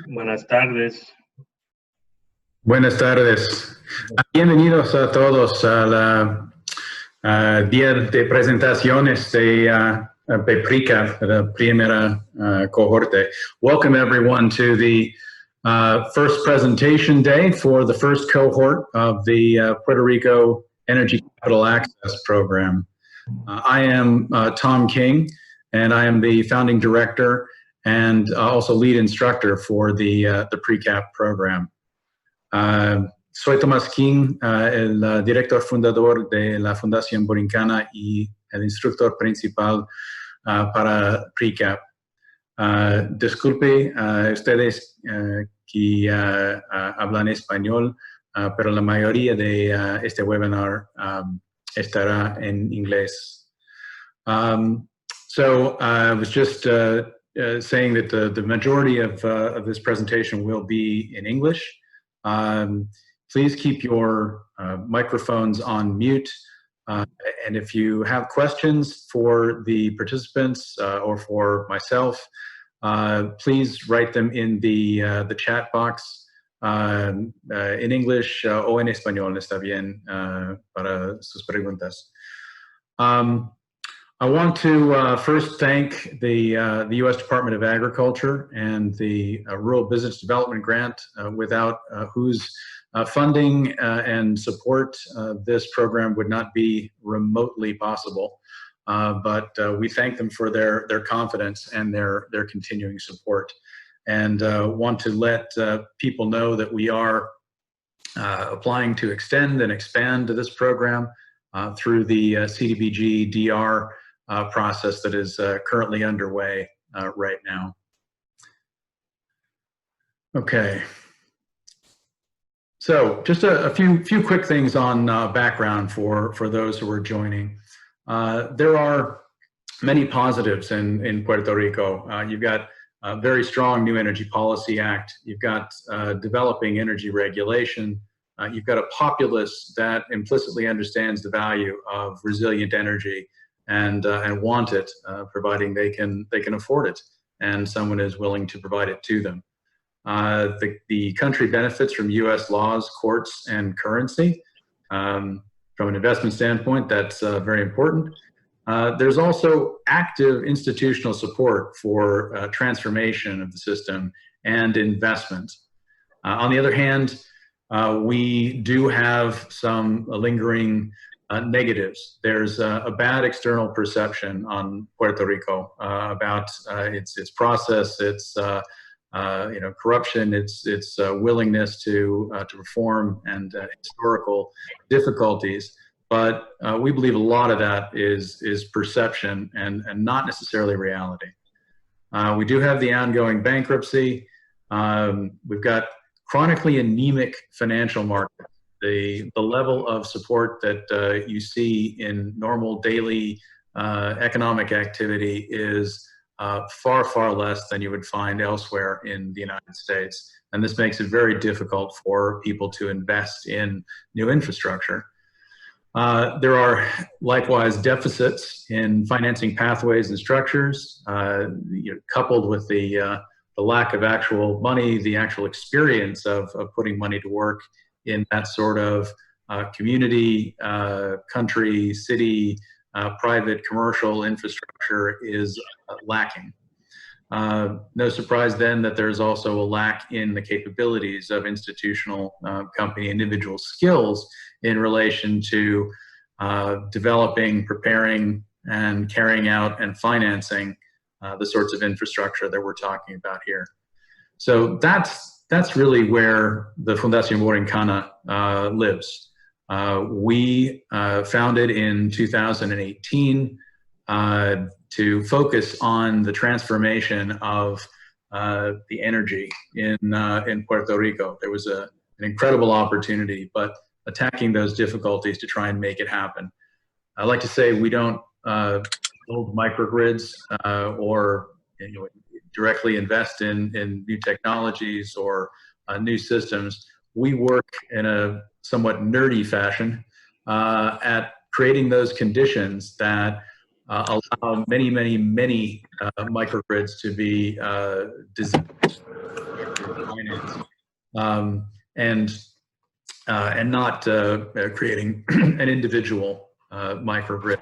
Buenas tardes. Buenas tardes. Bienvenidos a todos a la día de presentaciones de PRECAP, the primera cohorte. Welcome everyone to the first presentation day for the first cohort of the Puerto Rico Energy Capital Access Program. I am Tom King, and I am the founding director and also lead instructor for the PRECAP program. Soy Tomás King, el director fundador de la Fundación Borincana y el instructor principal para PRECAP. Disculpe ustedes que hablan español, pero la mayoría de este webinar estará en inglés. So I was just saying that the majority of this presentation will be in English. Please keep your microphones on mute. And if you have questions for the participants or for myself, please write them in the chat box in English o en español, está bien para sus preguntas. I want to first thank the U.S. Department of Agriculture and the Rural Business Development Grant, without whose funding and support this program would not be remotely possible. But we thank them for their confidence and their continuing support, and want to let people know that we are applying to extend and expand this program through the CDBG DR process that is currently underway right now. Okay. So just a few quick things on background for those who are joining. There are many positives in Puerto Rico. You've got a very strong New Energy Policy Act. You've got developing energy regulation. You've got a populace that implicitly understands the value of resilient energy and want it, providing they can afford it, and someone is willing to provide it to them. The country benefits from U.S. laws, courts, and currency. From an investment standpoint, that's very important. There's also active institutional support for transformation of the system and investment. On the other hand, we do have some lingering negatives. There's a bad external perception on Puerto Rico about its process, its corruption, its willingness to reform, and historical difficulties. But we believe a lot of that is perception and not necessarily reality. We do have the ongoing bankruptcy. We've got chronically anemic financial markets. The level of support that you see in normal daily economic activity is far, far less than you would find elsewhere in the United States. And this makes it very difficult for people to invest in new infrastructure. There are likewise deficits in financing pathways and structures, coupled with the lack of actual money, the actual experience of putting money to work in that sort of community, country, city, private commercial infrastructure is lacking. No surprise then that there's also a lack in the capabilities of institutional company individual skills in relation to developing, preparing, and carrying out and financing the sorts of infrastructure that we're talking about here. So that's really where the Fundación Borincana lives. We founded in 2018 to focus on the transformation of the energy in Puerto Rico. There was an incredible opportunity, but attacking those difficulties to try and make it happen. I like to say we don't build microgrids or directly invest in new technologies or new systems. We work in a somewhat nerdy fashion at creating those conditions that allow many microgrids to be designed. infrastructure finance, and not creating an individual microgrid.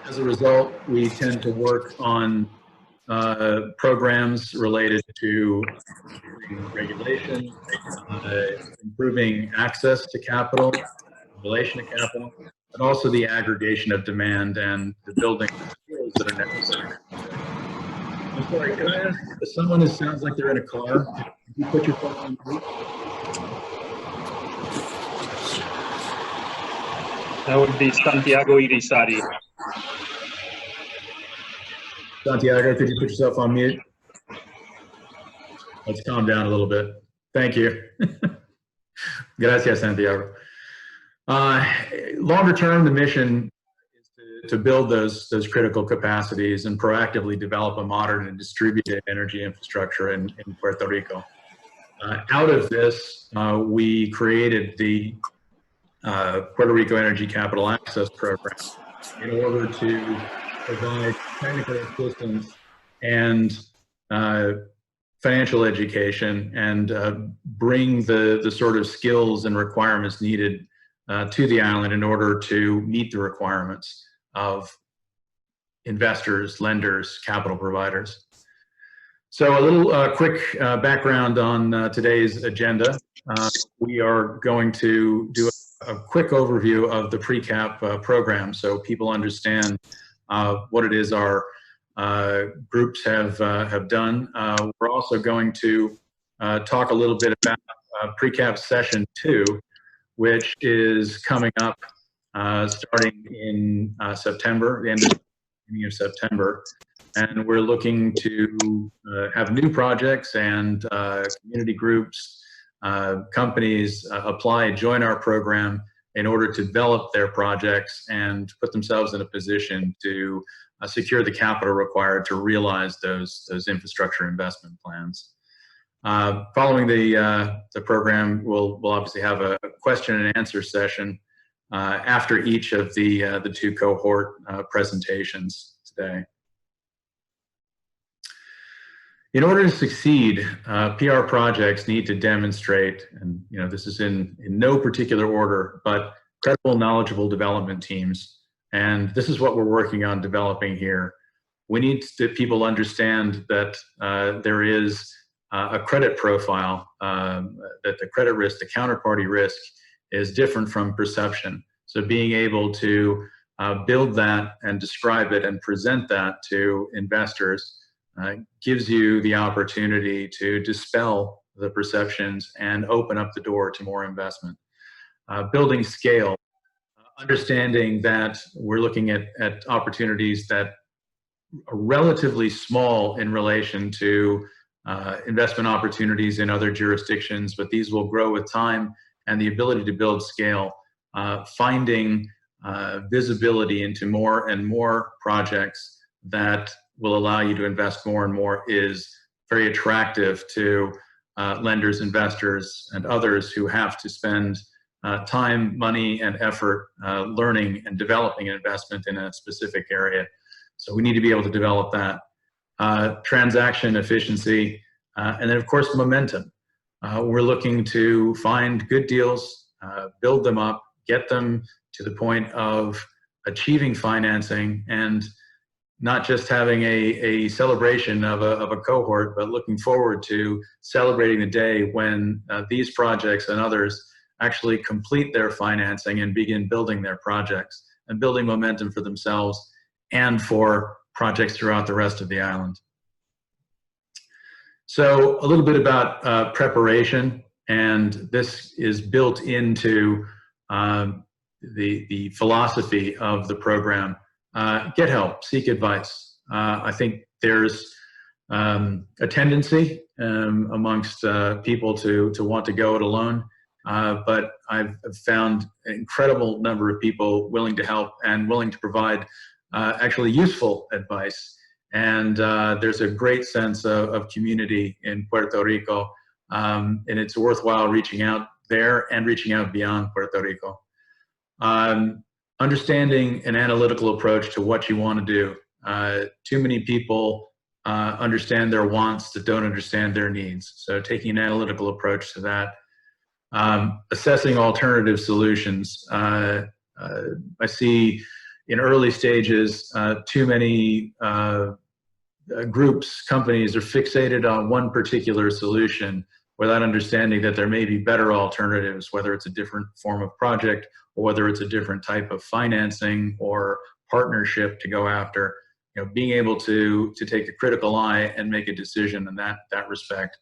As a result, we tend to work on programs related to regulation, improving access to capital, relation to capital, but also the aggregation of demand and the building of skills that are necessary. I'm sorry, can I ask if someone who sounds like they're in a car, can you put your phone on mute? That would be Santiago Irizarry. Santiago, could you put yourself on mute? Let's calm down a little bit. Thank you. Gracias, Santiago. Longer term, the mission is to build those critical capacities and proactively develop a modern and distributed energy infrastructure in Puerto Rico. Out of this, we created the Puerto Rico Energy Capital Access Program in order to provide technical assistance and financial education and bring the sort of skills and requirements needed to the island in order to meet the requirements of investors, lenders, capital providers. So a little quick background on today's agenda. We are going to do a quick overview of the PRECAP program so people understand what it is our groups have done. We're also going to talk a little bit about PRECAP Session 2, which is coming up starting in September, the beginning of September. And we're looking to have new projects and community groups, companies join our program in order to develop their projects and put themselves in a position to secure the capital required to realize those infrastructure investment plans. Following the program, we'll obviously have a question and answer session after each of the two cohort presentations today. In order to succeed, PR projects need to demonstrate, and this is in no particular order, but credible, knowledgeable development teams. And this is what we're working on developing here. We need people understand that there is a credit profile, that the credit risk, the counterparty risk, is different from perception. So being able to build that and describe it and present that to investors gives you the opportunity to dispel the perceptions and open up the door to more investment. Building scale, understanding that we're looking at opportunities that are relatively small in relation to investment opportunities in other jurisdictions, but these will grow with time, and the ability to build scale, finding visibility into more and more projects that will allow you to invest more and more is very attractive to lenders, investors, and others who have to spend time, money, and effort learning and developing an investment in a specific area. So we need to be able to develop that. Transaction efficiency, and then of course momentum. We're looking to find good deals, build them up, get them to the point of achieving financing, and not just having a celebration of a cohort, but looking forward to celebrating the day when these projects and others actually complete their financing and begin building their projects and building momentum for themselves and for projects throughout the rest of the island. So a little bit about preparation, and this is built into the philosophy of the program. Get help, seek advice. I think there's a tendency amongst people to want to go it alone, but I've found an incredible number of people willing to help and willing to provide actually useful advice. And there's a great sense of community in Puerto Rico, and it's worthwhile reaching out there and reaching out beyond Puerto Rico. Understanding an analytical approach to what you want to do. Too many people understand their wants, that don't understand their needs. So taking an analytical approach to that. Assessing alternative solutions. I see in early stages too many groups, companies are fixated on one particular solution without understanding that there may be better alternatives, whether it's a different form of project or whether it's a different type of financing or partnership to go after. You know, being able to take a critical eye and make a decision in that respect.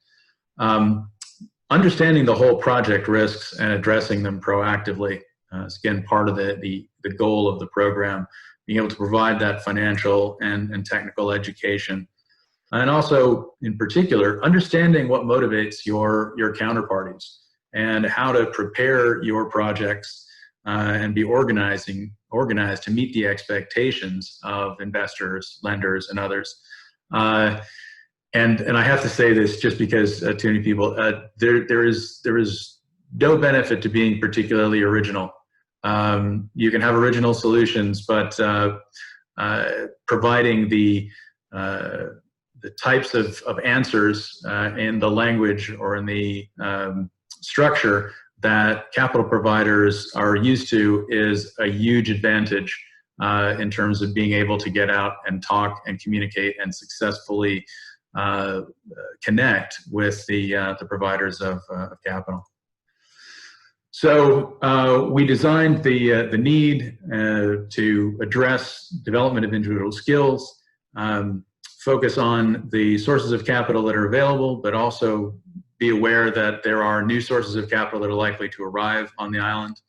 Understanding the whole project risks and addressing them proactively is again part of the goal of the program. Being able to provide that financial and technical education. And also, in particular, understanding what motivates your counterparties and how to prepare your projects and be organized to meet the expectations of investors, lenders, and others. And I have to say this just because too many people, there is no benefit to being particularly original. You can have original solutions, but providing the types of answers in the language or in the structure that capital providers are used to is a huge advantage in terms of being able to get out and talk and communicate and successfully connect with the providers of capital. So we designed the need to address development of individual skills, focus on the sources of capital that are available, but also be aware that there are new sources of capital that are likely to arrive on the island.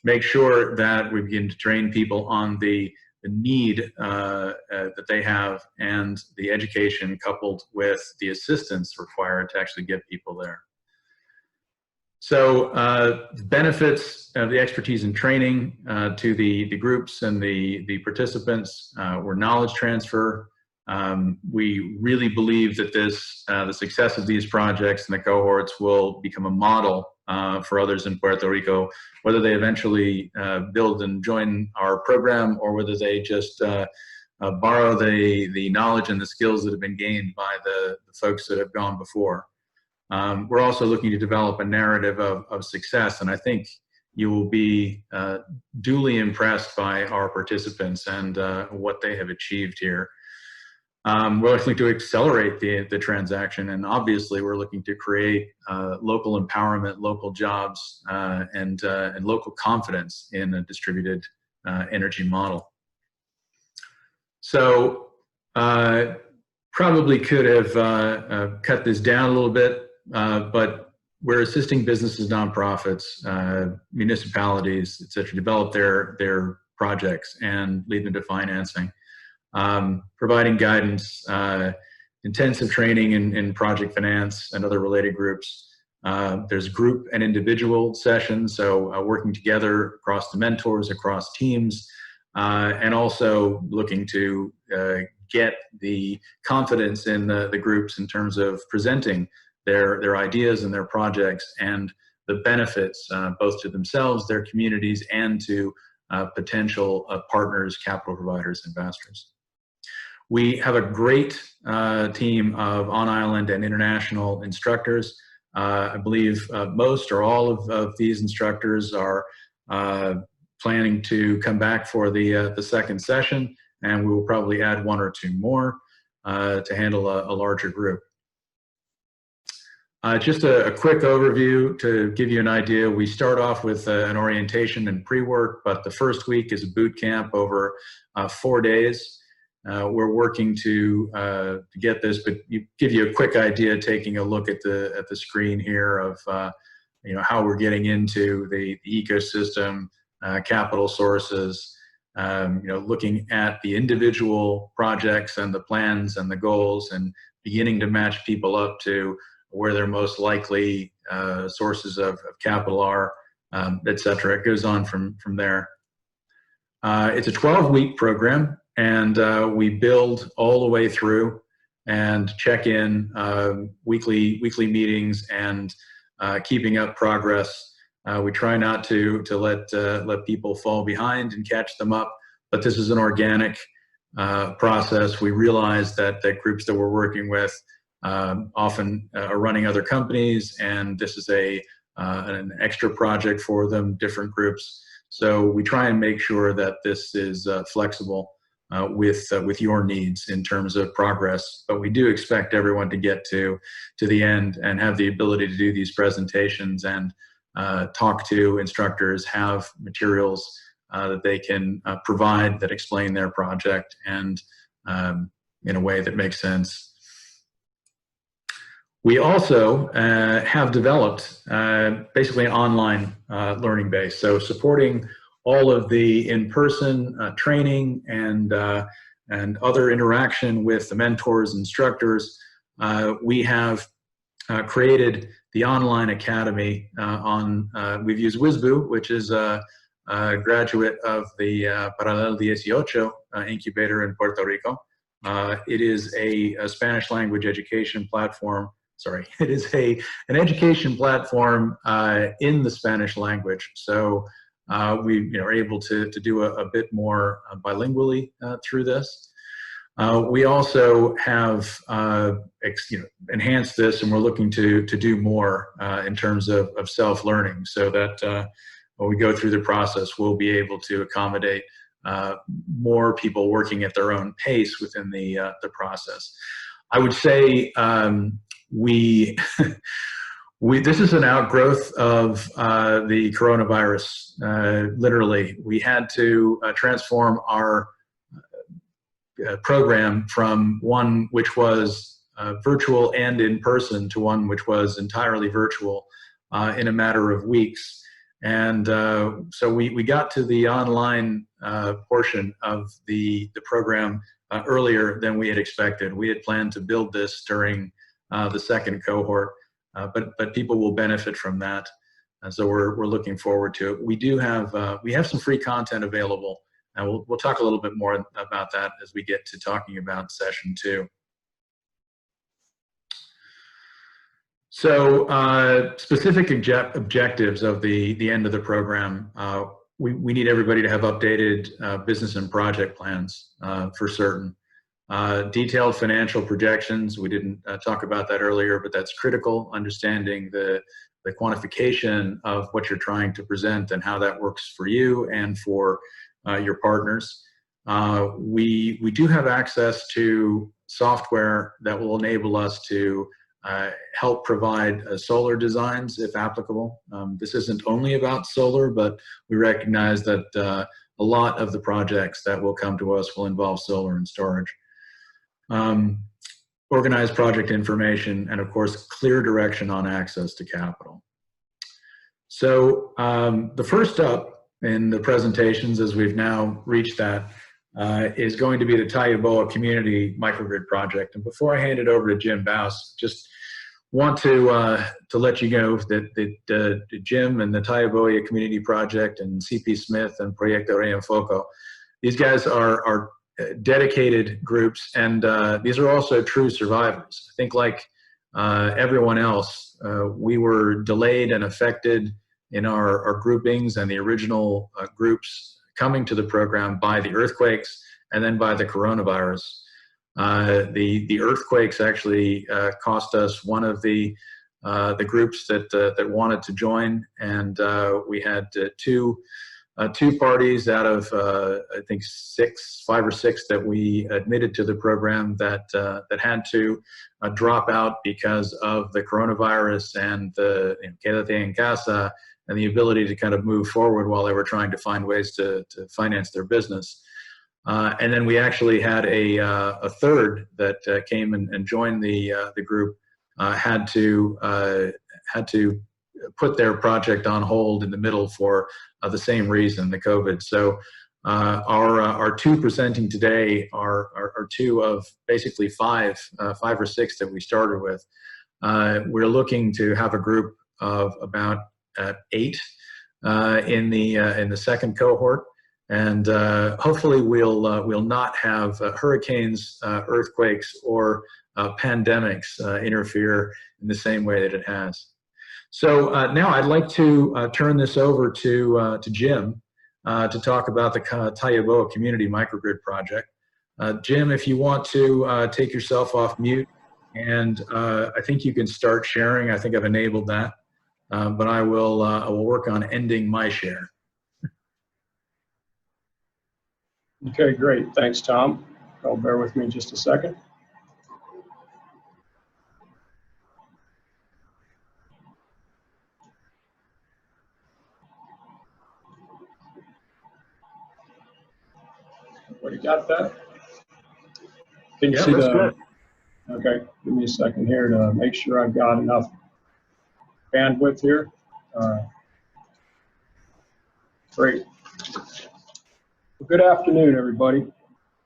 Make sure that we begin to train people on the need that they have and the education coupled with the assistance required to actually get people there. So benefits of the expertise and training to the groups and the participants were knowledge transfer. We really believe that the success of these projects and the cohorts will become a model for others in Puerto Rico, whether they eventually build and join our program or whether they just borrow the knowledge and the skills that have been gained by the folks that have gone before. We're also looking to develop a narrative of success, and I think you will be duly impressed by our participants and what they have achieved here. We're looking to accelerate the transaction, and obviously we're looking to create local empowerment, local jobs, and local confidence in a distributed energy model. So probably could have cut this down a little bit, but we're assisting businesses, nonprofits, municipalities, et cetera, develop their projects and lead them to financing. Providing guidance, intensive training in project finance and other related groups. There's group and individual sessions, so working together across the mentors, across teams, and also looking to get the confidence in the groups in terms of presenting their ideas and their projects and the benefits both to themselves, their communities, and to potential partners, capital providers, investors. We have a great team of on-island and international instructors. I believe most or all of these instructors are planning to come back for the second session, and we will probably add one or two more to handle a larger group. Just a quick overview to give you an idea. We start off with an orientation and pre-work, but the first week is a boot camp over 4 days. We're working to get this, but give you a quick idea, taking a look at the screen here of how we're getting into the ecosystem, capital sources, looking at the individual projects and the plans and the goals, and beginning to match people up to where their most likely sources of capital are, et cetera. It goes on from there. It's a 12-week program, and we build all the way through and check in weekly meetings and keeping up progress. We try not to let people fall behind and catch them up, but this is an organic process, we realized that groups that we're working with often are running other companies, and this is an extra project for them, different groups. So we try and make sure that this is flexible with your needs in terms of progress. But we do expect everyone to get to the end and have the ability to do these presentations and talk to instructors, have materials that they can provide that explain their project and in a way that makes sense. We also have developed basically an online learning base, so supporting all of the in-person training and other interaction with the mentors, instructors. We have created the online academy we've used Wizbu, which is a graduate of the Paralel 18 incubator in Puerto Rico. It is a Spanish language education platform. Sorry, it is an education platform in the Spanish language. So we are able to do a bit more bilingually through this. We also have enhanced this, and we're looking to do more in terms of self-learning, so that when we go through the process, we'll be able to accommodate more people working at their own pace within the process. I would say this is an outgrowth of the coronavirus. Literally, we had to transform our program from one which was virtual and in person to one which was entirely virtual in a matter of weeks. And so we got to the online portion of the program earlier than we had expected. We had planned to build this during the second cohort, but people will benefit from that. And so we're looking forward to it. We have some free content available, and we'll talk a little bit more about that as we get to talking about session 2. So specific objectives of the end of the program. We need everybody to have updated business and project plans for certain. Detailed financial projections, we didn't talk about that earlier, but that's critical, understanding the quantification of what you're trying to present and how that works for you and for your partners. We do have access to software that will enable us to help provide solar designs if applicable. This isn't only about solar, but we recognize that a lot of the projects that will come to us will involve solar and storage. Organized project information, and of course, clear direction on access to capital. So the first up in the presentations, as we've now reached that, is going to be the Tayaboa Community Microgrid Project. And before I hand it over to Jim Baus, just want to let you know that Jim and the Tayaboa Community Project and CP Smith and Proyecto Reenfoco, these guys are dedicated groups, and these are also true survivors. I think like everyone else, we were delayed and affected in our groupings and the original groups coming to the program by the earthquakes and then by the coronavirus. The earthquakes actually cost us one of the groups that wanted to join, and we had two parties out of I think 5 or 6 that we admitted to the program that had to drop out because of the coronavirus and the quédate en casa and the ability to kind of move forward while they were trying to find ways to finance their business. And then we actually had a third that came and joined the group, had to put their project on hold in the middle for the same reason, the COVID. So our 2 presenting today are 2 of basically 5 or 6 that we started with. We're looking to have a group of about 8 in the second cohort, and hopefully we'll not have hurricanes, earthquakes, or pandemics interfere in the same way that it has. So now I'd like to turn this over to Jim to talk about the Tayaboa Community Microgrid Project. Jim, if you want to take yourself off mute, and I think you can start sharing. I think I've enabled that, but I will work on ending my share. Okay, great. Thanks, Tom. I'll bear with me just a second. Everybody got that? Can you see that's the? good. Okay, give me a second here to make sure I've got enough bandwidth here. Great. Well, good afternoon, everybody.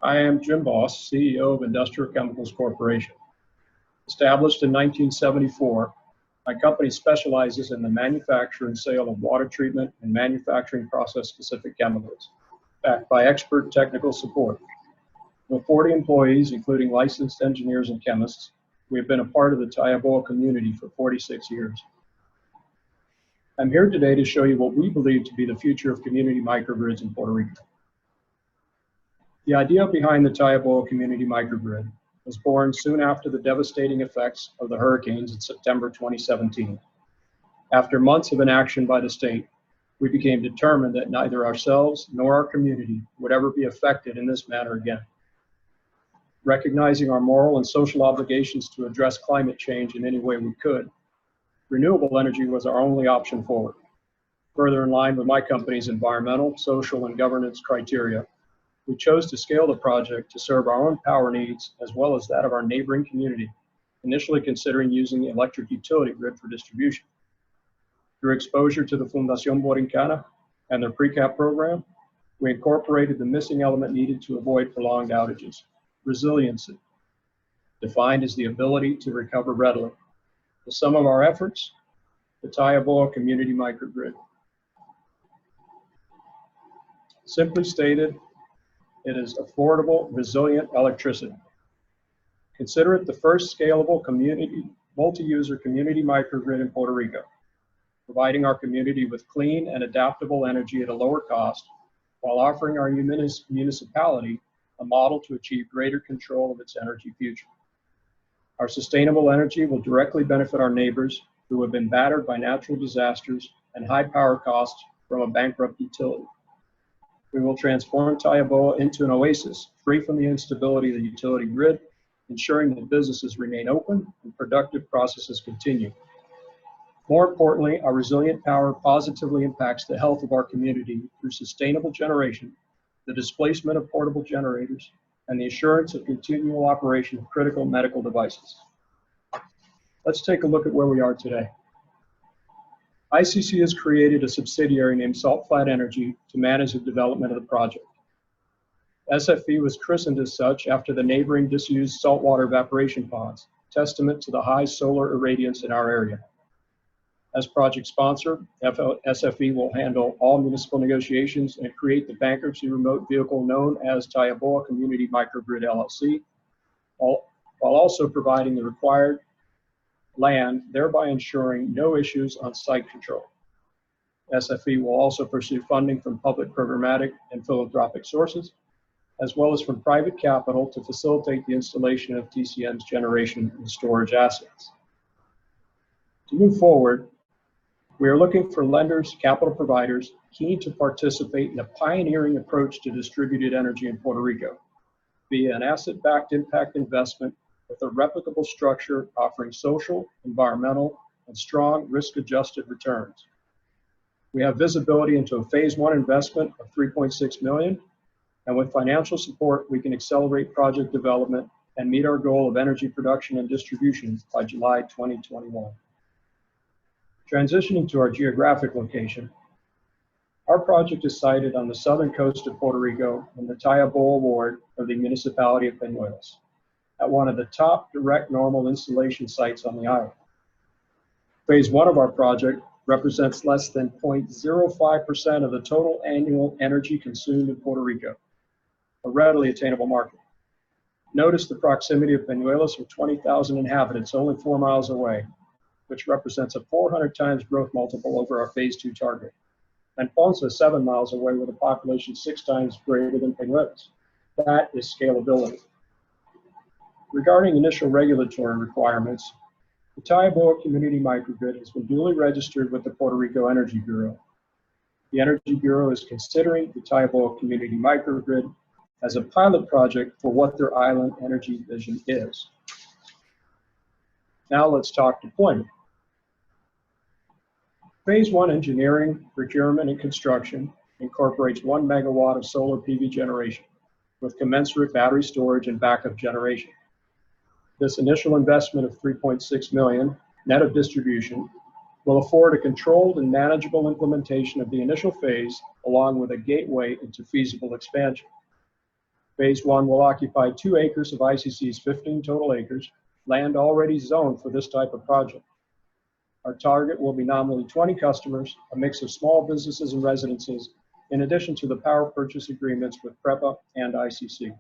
I am Jim Boss, CEO of Industrial Chemicals Corporation. Established in 1974, my company specializes in the manufacture and sale of water treatment and manufacturing process-specific chemicals, backed by expert technical support. With 40 employees, including licensed engineers and chemists, we have been a part of the Taiboa community for 46 years. I'm here today to show you what we believe to be the future of community microgrids in Puerto Rico. The idea behind the Taiboa community microgrid was born soon after the devastating effects of the hurricanes in September 2017. After months of inaction by the state, we became determined that neither ourselves nor our community would ever be affected in this manner again. Recognizing our moral and social obligations to address climate change in any way we could, renewable energy was our only option forward. Further in line with my company's environmental, social, and governance criteria, we chose to scale the project to serve our own power needs as well as that of our neighboring community, initially considering using the electric utility grid for distribution. Through exposure to the Fundación Borincana and their PRECAP program, we incorporated the missing element needed to avoid prolonged outages: resiliency, defined as the ability to recover readily. The sum of our efforts, the Taiboa community microgrid. Simply stated, it is affordable, resilient electricity. Consider it the first scalable multi-user community microgrid in Puerto Rico, providing our community with clean and adaptable energy at a lower cost, while offering our municipality a model to achieve greater control of its energy future. Our sustainable energy will directly benefit our neighbors who have been battered by natural disasters and high power costs from a bankrupt utility. We will transform Taiboa into an oasis, free from the instability of the utility grid, ensuring that businesses remain open and productive processes continue. More importantly, our resilient power positively impacts the health of our community through sustainable generation, the displacement of portable generators, and the assurance of continual operation of critical medical devices. Let's take a look at where we are today. ICC has created a subsidiary named Salt Flat Energy to manage the development of the project. SFE was christened as such after the neighboring disused saltwater evaporation ponds, testament to the high solar irradiance in our area. As project sponsor, SFE will handle all municipal negotiations and create the bankruptcy remote vehicle known as Taiboa Community Microgrid LLC, while also providing the required land, thereby ensuring no issues on site control. SFE will also pursue funding from public programmatic and philanthropic sources, as well as from private capital to facilitate the installation of TCM's generation and storage assets. To move forward, we are looking for lenders, capital providers, keen to participate in a pioneering approach to distributed energy in Puerto Rico via an asset-backed impact investment with a replicable structure offering social, environmental, and strong risk-adjusted returns. We have visibility into a phase one investment of $3.6 million, and with financial support, we can accelerate project development and meet our goal of energy production and distribution by July 2021. Transitioning to our geographic location, our project is sited on the southern coast of Puerto Rico in the Taiboa ward of the municipality of Peñuelas, at one of the top direct normal installation sites on the island. Phase one of our project represents less than 0.05% of the total annual energy consumed in Puerto Rico, a readily attainable market. Notice the proximity of Peñuelas with 20,000 inhabitants only 4 miles away, which represents a 400 times growth multiple over our phase two target. And Ponce 7 miles away with a population 6 times greater than Peñuelas, That is scalability. Regarding initial regulatory requirements, the Tioboa Community Microgrid has been duly registered with the Puerto Rico Energy Bureau. The Energy Bureau is considering the Tioboa Community Microgrid as a pilot project for what their island energy vision is. Now let's talk deployment. Phase 1 engineering, procurement, and construction incorporates 1 megawatt of solar PV generation with commensurate battery storage and backup generation. This initial investment of $3.6 million, net of distribution, will afford a controlled and manageable implementation of the initial phase, along with a gateway into feasible expansion. Phase 1 will occupy 2 acres of ICC's 15 total acres, land already zoned for this type of project. Our target will be nominally 20 customers, a mix of small businesses and residences, in addition to the power purchase agreements with PREPA and ICC.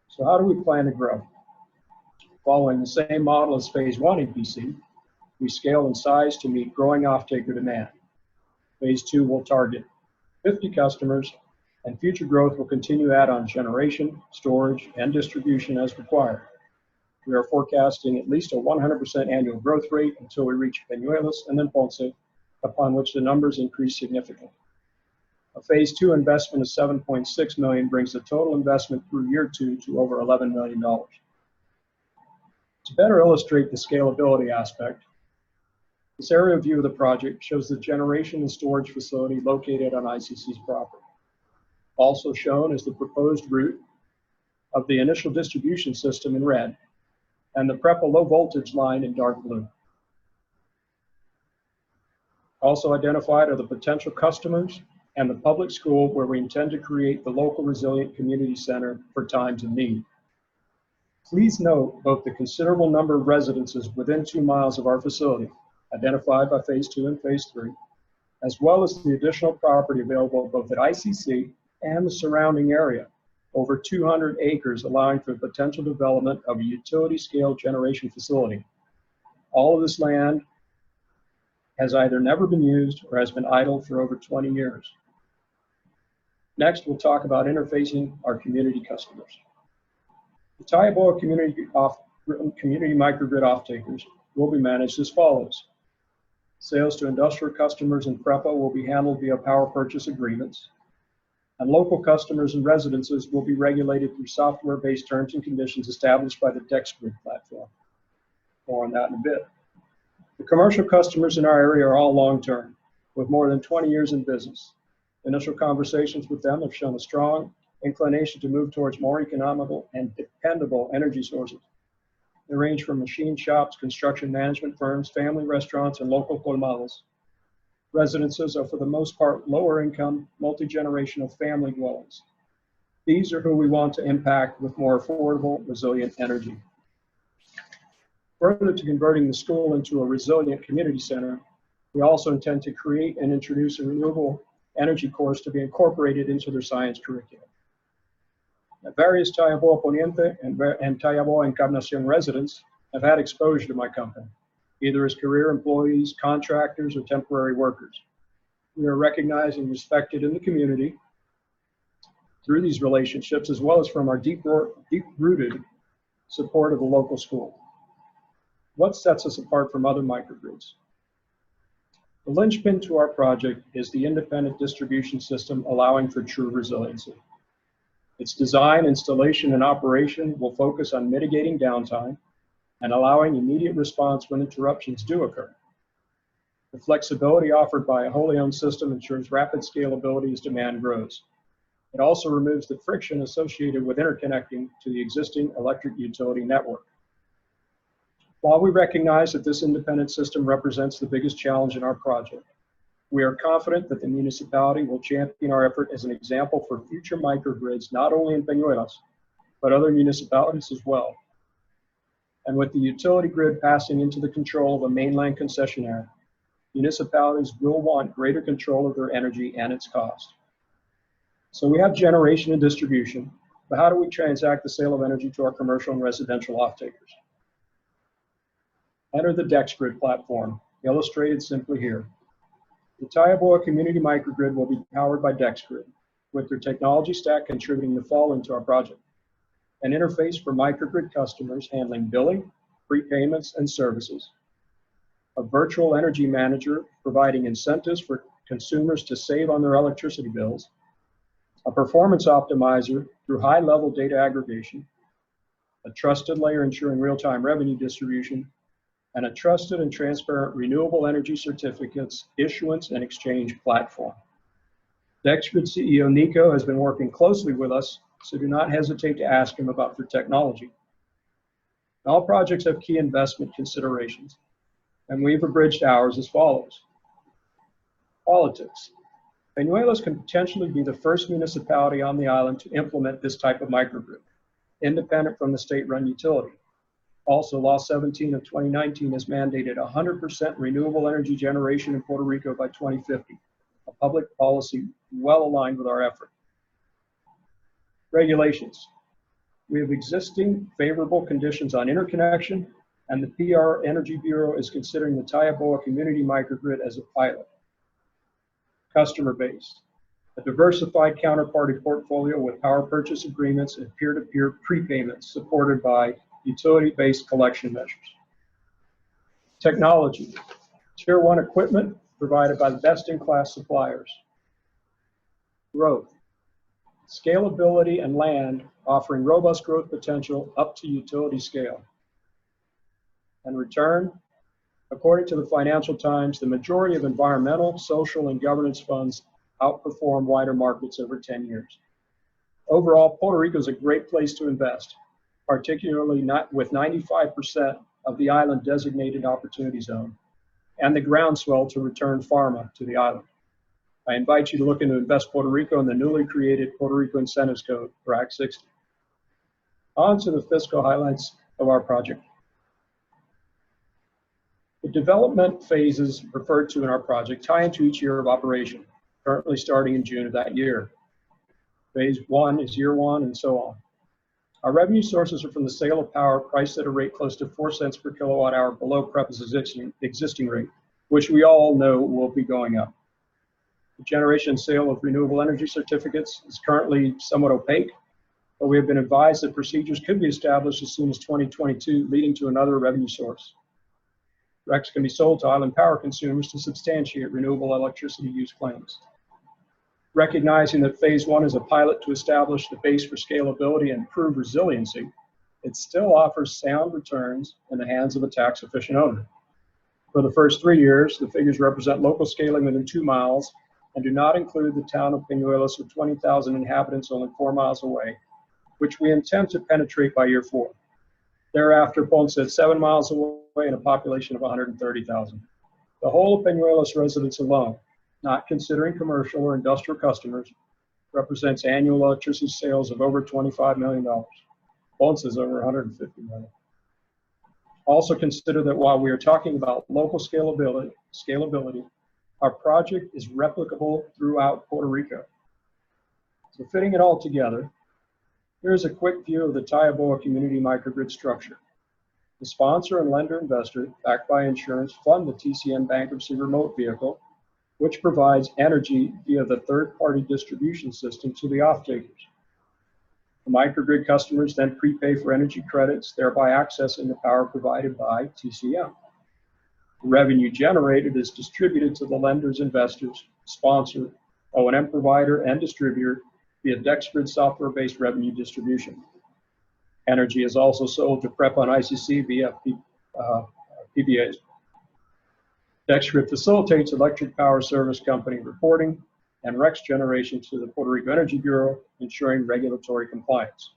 So how do we plan to grow? Following the same model as Phase 1 EPC, we scale in size to meet growing off-taker demand. Phase 2 will target 50 customers, and future growth will continue add-on generation, storage, and distribution as required. We are forecasting at least a 100% annual growth rate until we reach Peñuelas and then Ponce, upon which the numbers increase significantly. A Phase 2 investment of $7.6 million brings the total investment through year 2 to over $11 million. To better illustrate the scalability aspect, this aerial view of the project shows the generation and storage facility located on ICC's property. Also shown is the proposed route of the initial distribution system in red and the PREPA low voltage line in dark blue. Also identified are the potential customers and the public school where we intend to create the local resilient community center for times of need. Please note both the considerable number of residences within 2 miles of our facility, identified by Phase 2 and Phase 3, as well as the additional property available both at ICC and the surrounding area, over 200 acres, allowing for the potential development of a utility-scale generation facility. All of this land has either never been used or has been idle for over 20 years. Next, we'll talk about interfacing our community customers. The Tioboa Community Microgrid off-takers will be managed as follows. Sales to industrial customers in PREPA will be handled via power purchase agreements, and local customers and residences will be regulated through software-based terms and conditions established by the DEXGRID platform. More on that in a bit. The commercial customers in our area are all long-term, with more than 20 years in business. Initial conversations with them have shown a strong inclination to move towards more economical and dependable energy sources. They range from machine shops, construction management firms, family restaurants, and local colmados. Residences are for the most part lower income, multi-generational family dwellings. These are who we want to impact with more affordable, resilient energy. Further to converting the school into a resilient community center, we also intend to create and introduce a renewable energy course to be incorporated into their science curriculum. Various Tioboa Poniente and Tioboa Encarnacion residents have had exposure to my company, either as career employees, contractors, or temporary workers. We are recognized and respected in the community through these relationships, as well as from our deep-rooted support of the local school. What sets us apart from other microgrids? The linchpin to our project is the independent distribution system allowing for true resiliency. Its design, installation, and operation will focus on mitigating downtime and allowing immediate response when interruptions do occur. The flexibility offered by a wholly owned system ensures rapid scalability as demand grows. It also removes the friction associated with interconnecting to the existing electric utility network. While we recognize that this independent system represents the biggest challenge in our project, we are confident that the municipality will champion our effort as an example for future microgrids, not only in Peñuelas, but other municipalities as well. And with the utility grid passing into the control of a mainland concessionaire, municipalities will want greater control of their energy and its cost. So we have generation and distribution, but how do we transact the sale of energy to our commercial and residential off-takers? Enter the DEXGRID platform, illustrated simply here. The Tioboa Community Microgrid will be powered by DEXGRID, with their technology stack contributing the following to our project: an interface for microgrid customers handling billing, prepayments, and services, a virtual energy manager providing incentives for consumers to save on their electricity bills, a performance optimizer through high-level data aggregation, a trusted layer ensuring real-time revenue distribution, and a trusted and transparent renewable energy certificates issuance and exchange platform. DEXGRID CEO Nico has been working closely with us, so do not hesitate to ask him about their technology. All projects have key investment considerations, and we've abridged ours as follows. Politics. Peñuelos can potentially be the first municipality on the island to implement this type of microgrid, independent from the state-run utility. Also, Law 17 of 2019 has mandated 100% renewable energy generation in Puerto Rico by 2050, a public policy well aligned with our effort. Regulations. We have existing favorable conditions on interconnection, and the PR Energy Bureau is considering the Tayaboa community microgrid as a pilot. Customer base. A diversified counterparty portfolio with power purchase agreements and peer-to-peer prepayments supported by utility-based collection measures. Technology. Tier 1 equipment provided by the best-in-class suppliers. Growth. Scalability and land offering robust growth potential up to utility scale. And return. According to the Financial Times, the majority of environmental, social, and governance funds outperform wider markets over 10 years. Overall, Puerto Rico is a great place to invest, particularly with 95% of the island designated opportunity zone and the groundswell to return pharma to the island. I invite you to look into Invest Puerto Rico and the newly created Puerto Rico Incentives Code, or Act 60. On to the fiscal highlights of our project. The development phases referred to in our project tie into each year of operation, currently starting in June of that year. Phase 1 is year 1, and so on. Our revenue sources are from the sale of power priced at a rate close to 4 cents per kilowatt hour below PREPA's existing rate, which we all know will be going up. The generation and sale of renewable energy certificates is currently somewhat opaque, but we have been advised that procedures could be established as soon as 2022, leading to another revenue source. RECs can be sold to island power consumers to substantiate renewable electricity use claims. Recognizing that phase 1 is a pilot to establish the base for scalability and improve resiliency, it still offers sound returns in the hands of a tax-efficient owner. For the first 3 years, the figures represent local scaling within 2 miles and do not include the town of Peñuelos with 20,000 inhabitants only 4 miles away, which we intend to penetrate by year 4. Thereafter, Ponce is 7 miles away and a population of 130,000. The whole of Peñuelos residents alone, not considering commercial or industrial customers, represents annual electricity sales of over $25 million. Ponce is over $150 million. Also consider that while we are talking about local scalability, our project is replicable throughout Puerto Rico. So fitting it all together, here's a quick view of the Tayaboa community microgrid structure. The sponsor and lender investor, backed by insurance, fund the TCN bankruptcy remote vehicle, which provides energy via the third-party distribution system to the off-takers. The microgrid customers then prepay for energy credits, thereby accessing the power provided by TCM. The revenue generated is distributed to the lenders, investors, sponsor, O&M provider, and distributor via DEXGRID software-based revenue distribution. Energy is also sold to PREPA and ICC via PBAs. DEXGRID facilitates electric power service company reporting and RECs generation to the Puerto Rico Energy Bureau, ensuring regulatory compliance.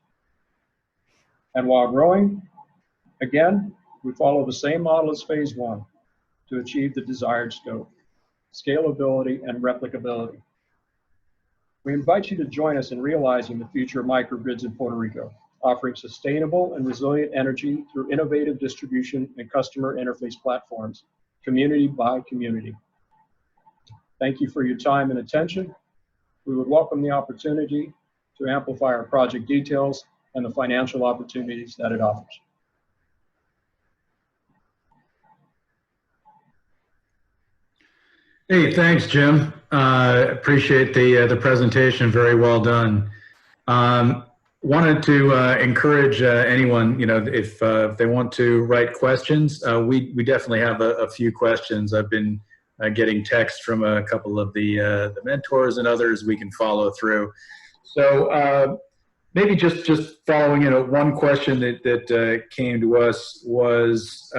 And while growing, again, we follow the same model as phase 1 to achieve the desired scope, scalability, and replicability. We invite you to join us in realizing the future of microgrids in Puerto Rico, offering sustainable and resilient energy through innovative distribution and customer interface platforms, community by community. Thank you for your time and attention. We would welcome the opportunity to amplify our project details and the financial opportunities that it offers. Hey, thanks, Jim. Appreciate the presentation. Very well done. Wanted to encourage anyone, if they want to write questions, we definitely have a few questions. I've been getting texts from a couple of the mentors and others we can follow through. So maybe just following one question that came to us was,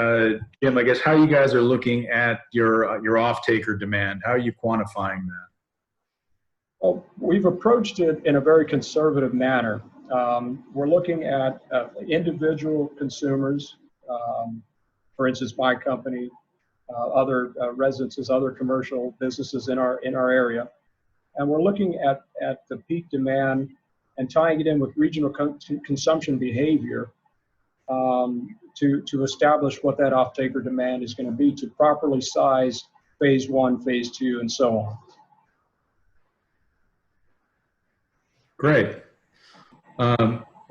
Jim, I guess how you guys are looking at your off-taker demand. How are you quantifying that? Well, we've approached it in a very conservative manner. We're looking at individual consumers, for instance, my company, other residences, other commercial businesses in our area, and we're looking at the peak demand and tying it in with regional consumption behavior to establish what that off-taker demand is going to be to properly size phase 1, phase 2, and so on. Great.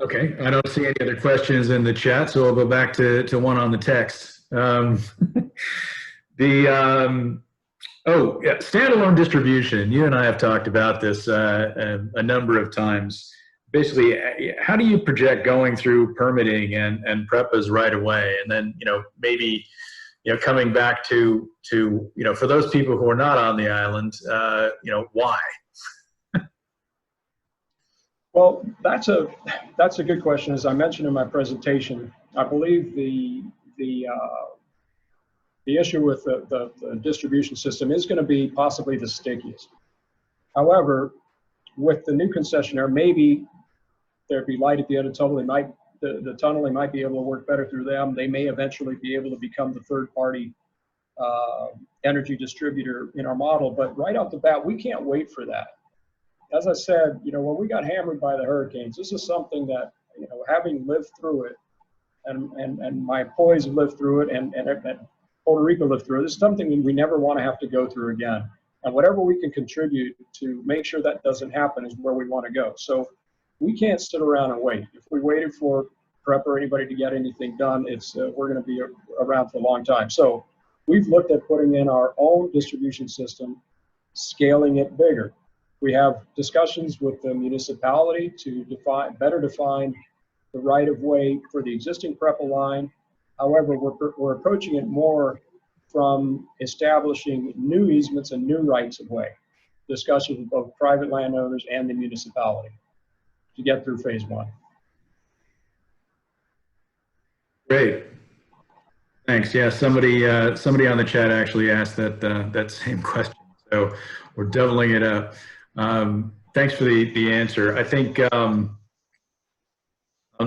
Okay, I don't see any other questions in the chat, so we'll go back to one on the text. Standalone distribution. You and I have talked about this a number of times. Basically, how do you project going through permitting and PREPAs right away, and then maybe coming back to for those people who are not on the island, why? Well, that's a good question. As I mentioned in my presentation, I believe the issue with the distribution system is going to be possibly the stickiest. However, with the new concessionaire, maybe there'd be light at the end of the tunnel. The tunnel, they might be able to work better through them. They may eventually be able to become the third-party energy distributor in our model. But right off the bat, we can't wait for that. As I said, when we got hammered by the hurricanes, this is something that, having lived through it, and my employees have lived through it, and Puerto Rico lived through it, this is something we never want to have to go through again. And whatever we can contribute to make sure that doesn't happen is where we want to go. So we can't sit around and wait. If we waited for PREP or anybody to get anything done, we're going to be around for a long time. So we've looked at putting in our own distribution system, scaling it bigger. We have discussions with the municipality to better define the right-of-way for the existing PREPA line. However, we're approaching it more from establishing new easements and new rights-of-way. Discussions with both private landowners and the municipality to get through phase 1. Great. Thanks. Yeah, somebody on the chat actually asked that same question, so we're doubling it up. Thanks for the answer. I think,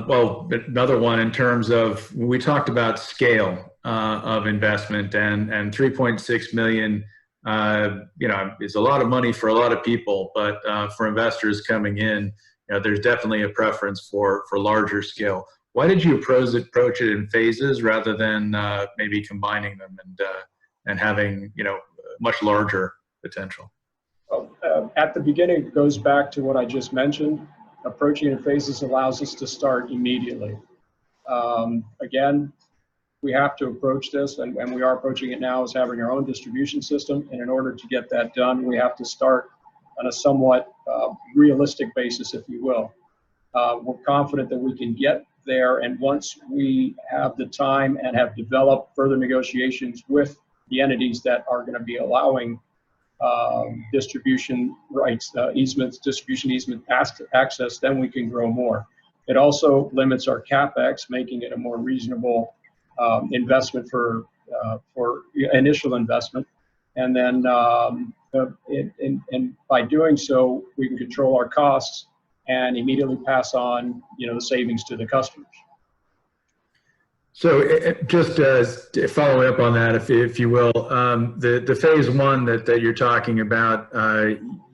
well, another one in terms of, we talked about scale of investment, and 3.6 million, is a lot of money for a lot of people, but for investors coming in, there's definitely a preference for larger scale. Why did you approach it in phases rather than maybe combining them and having much larger potential? At the beginning, it goes back to what I just mentioned. Approaching in phases allows us to start immediately. Again, we have to approach this, and we are approaching it now as having our own distribution system. And in order to get that done, we have to start on a somewhat realistic basis, if you will. We're confident that we can get there, and once we have the time and have developed further negotiations with the entities that are going to be allowing distribution rights, distribution easement access, then we can grow more. It also limits our CapEx, making it a more reasonable investment for initial investment. And then and by doing so, we can control our costs and immediately pass on the savings to the customers. So just following up on that, if you will, the phase 1 that you're talking about,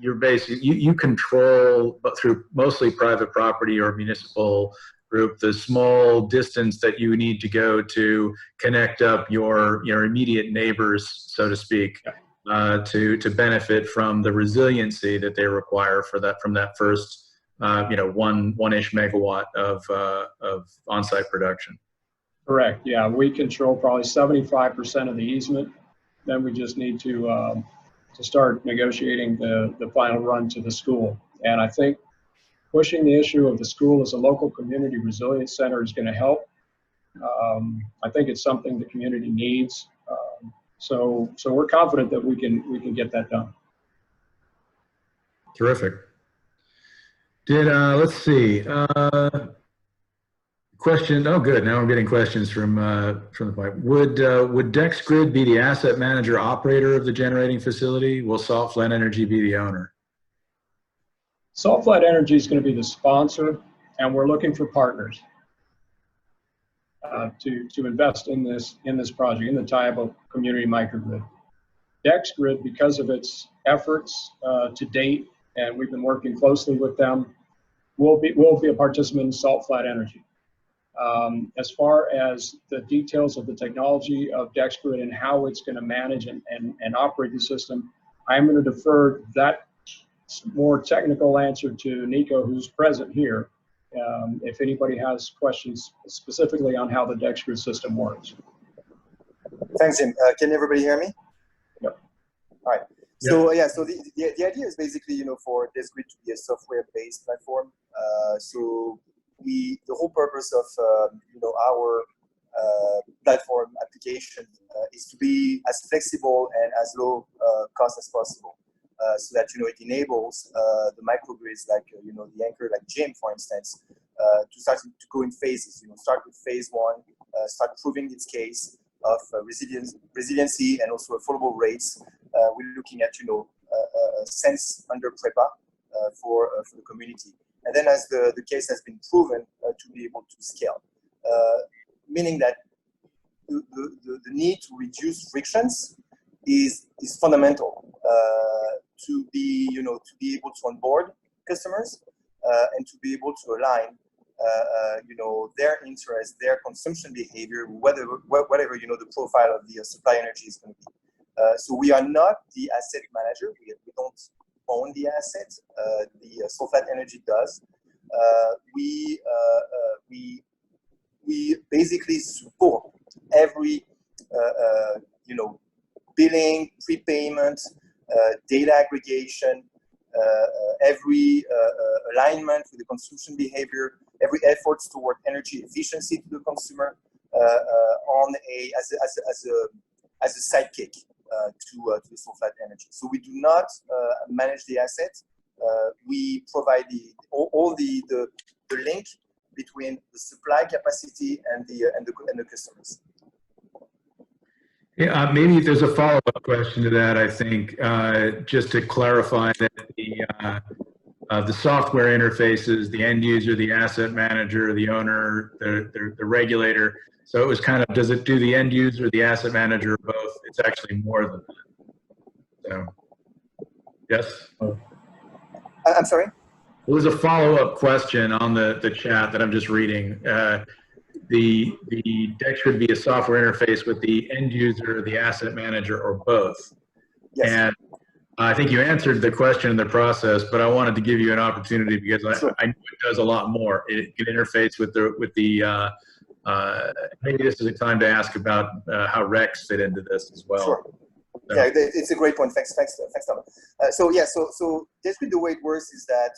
you're basically, you control, but through mostly private property or municipal group, the small distance that you need to go to connect up your immediate neighbors, so to speak, to benefit from the resiliency that they require from that first one-ish megawatt of on-site production. Correct. Yeah, we control probably 75% of the easement. Then we just need to to start negotiating the final run to the school. And I think pushing the issue of the school as a local community resilience center is going to help. I think it's something the community needs. So we're confident that we can get that done. Terrific. Let's see. Question. Oh, good. Now I'm getting questions from the pipe. Would DEXGRID be the asset manager operator of the generating facility? Will Salt Flat Energy be the owner? Salt Flat Energy is going to be the sponsor, and we're looking for partners to invest in this project, in the Tioga Community Microgrid. DEXGRID, because of its efforts to date, and we've been working closely with them, will be a participant in Salt Flat Energy. As far as the details of the technology of DEXGRID and how it's going to manage and operate the system, I'm going to defer that more technical answer to Nico, who's present here, if anybody has questions specifically on how the DEXGRID system works. Thanks, Jim. Can everybody hear me? Yep. All right. So yeah, so the idea is basically, for DEXGRID to be a software-based platform. So the whole purpose of our platform application is to be as flexible and as low cost as possible, so that it enables the microgrids like the anchor like Jim, for instance, to start to go in phases. Start with phase one, start proving its case of resiliency and also affordable rates. We're looking at cents under PREPA for the community. And then as the case has been proven, to be able to scale, meaning that the need to reduce frictions is fundamental to be able to onboard customers and to be able to align their interests, their consumption behavior, whatever the profile of the supply energy is going to be. So we are not the asset manager. We don't own the asset. The Salt Flat Energy does. We basically support every billing, prepayment, data aggregation, every alignment with the consumption behavior, every effort toward energy efficiency to the consumer as a sidekick to the Salt Flat Energy. So we do not manage the asset. We provide all the link between the supply capacity and the customers. Yeah, maybe there's a follow-up question to that. I think just to clarify that the software interfaces, the end user, the asset manager, the owner, the regulator. So it was kind of, does it do the end user, the asset manager, or both? It's actually more than that. So, yes? I'm sorry? There was a follow-up question on the chat that I'm just reading. The DEX should be a software interface with the end user, the asset manager, or both. Yes. And I think you answered the question in the process, but I wanted to give you an opportunity because I know it does a lot more. It can interface with the maybe this is a time to ask about how RECs fit into this as well. Sure. So. Yeah, it's a great point. Thanks, Tom. So basically the way it works is that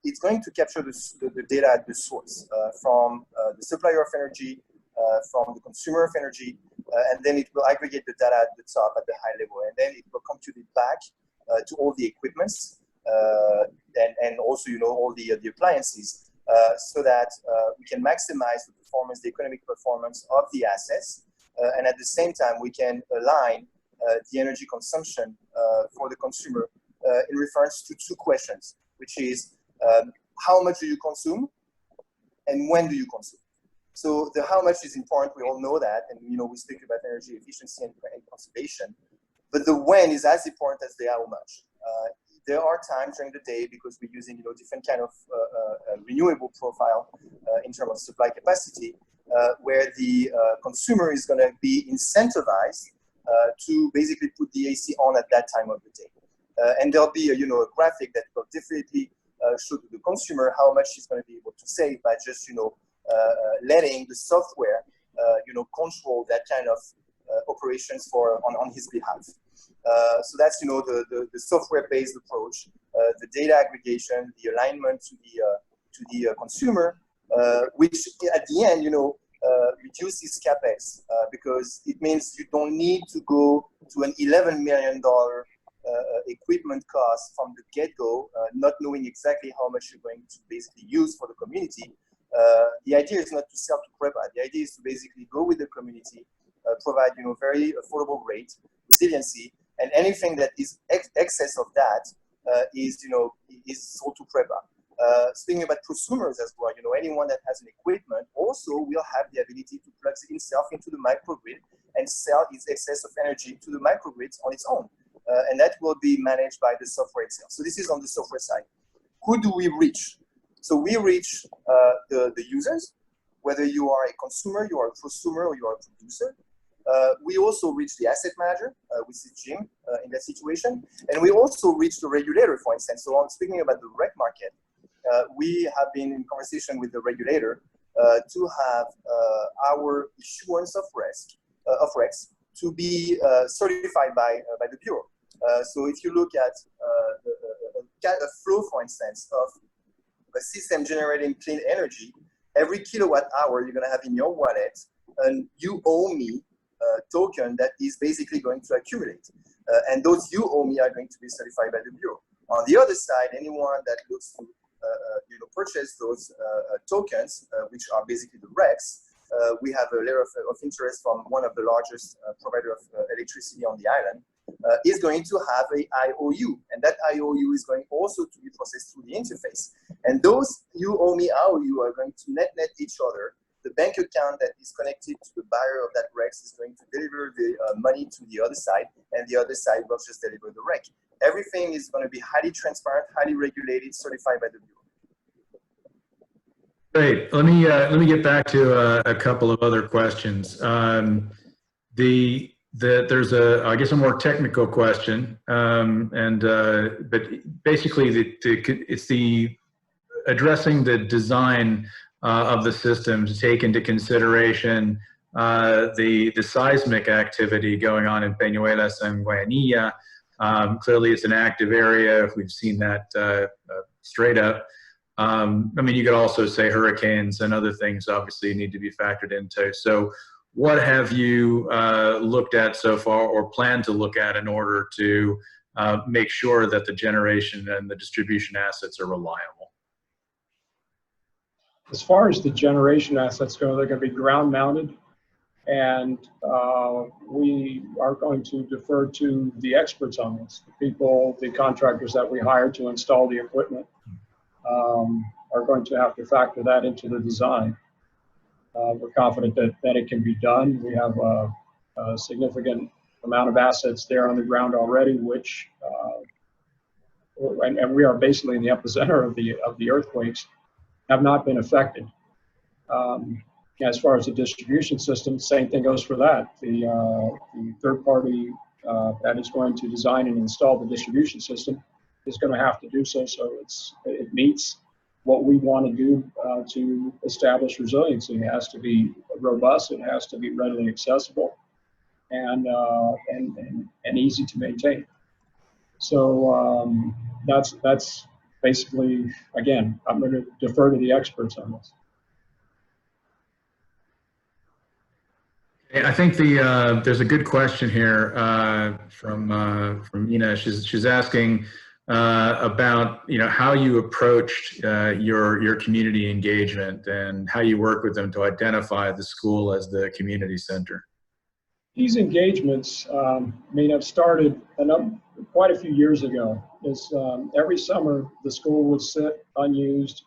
it's going to capture the data at the source from the supplier of energy, from the consumer of energy, and then it will aggregate the data at the top at the high level, and then it will compute it back to all the equipments and also all the appliances, so that we can maximize the performance, the economic performance of the assets, and at the same time we can align the energy consumption for the consumer in reference to two questions, which is how much do you consume and when do you consume? So the how much is important, we all know that, and we speak about energy efficiency and conservation, but the when is as important as the how much. There are times during the day, because we're using different kind of renewable profile in terms of supply capacity, where the consumer is going to be incentivized to basically put the AC on at that time of the day. And there'll be a graphic that will definitely show to the consumer how much he's going to be able to save by just letting the software control that kind of operations on his behalf. So that's, the software-based approach, the data aggregation, the alignment to the consumer, which at the end, reduces CapEx because it means you don't need to go to an $11 million equipment cost from the get-go, not knowing exactly how much you're going to basically use for the community. The idea is not to sell to PREPA. The idea is to basically go with the community, provide very affordable rate, resiliency, and anything that is excess of that is sold to PREPA. Speaking about prosumers as well, anyone that has an equipment also will have the ability to plug itself into the microgrid and sell its excess of energy to the microgrids on its own. And that will be managed by the software itself. So this is on the software side. Who do we reach? So we reach the users, whether you are a consumer, you are a prosumer, or you are a producer. We also reach the asset manager, which is Jim in that situation. And we also reach the regulator, for instance. So I'm speaking about the rec market. We have been in conversation with the regulator to have our issuance of RECs to be certified by the Bureau. So if you look at a flow, for instance, of a system generating clean energy, every kilowatt hour you're going to have in your wallet, and you owe me token that is basically going to accumulate. And those you owe me are going to be certified by the Bureau. On the other side, anyone that looks to purchase those tokens, which are basically the RECs, we have a letter of interest from one of the largest provider of electricity on the island, is going to have a IOU, and that IOU is going also to be processed through the interface. And those you owe me IOU are going to net each other. The bank account that is connected to the buyer of that REX is going to deliver the money to the other side, and the other side will just deliver the REC. Everything is going to be highly transparent, highly regulated, certified by the Bureau. Great. Let me get back to a couple of other questions. There's I guess a more technical question, but basically it's the addressing the design of the system to take into consideration the seismic activity going on in Peñuelas and Guayanilla. Clearly, it's an active area. We've seen that straight up. I mean, you could also say hurricanes and other things obviously need to be factored into. So what have you looked at so far or plan to look at in order to make sure that the generation and the distribution assets are reliable? As far as the generation assets go, they're going to be ground mounted, and we are going to defer to the experts on this. The contractors that we hire to install the equipment are going to have to factor that into the design. We're confident that it can be done. We have a significant amount of assets there on the ground already, which, and we are basically in the epicenter of the earthquakes, have not been affected. As far as the distribution system, same thing goes for that. The third party that is going to design and install the distribution system is going to have to do so. So it meets what we want to do to establish resiliency. It has to be robust. It has to be readily accessible, and easy to maintain. So that's basically, again, I'm going to defer to the experts on this. I think there's a good question here from Ina. She's asking about how you approached your community engagement and how you work with them to identify the school as the community center. These engagements, have started quite a few years ago. Every summer the school would sit unused,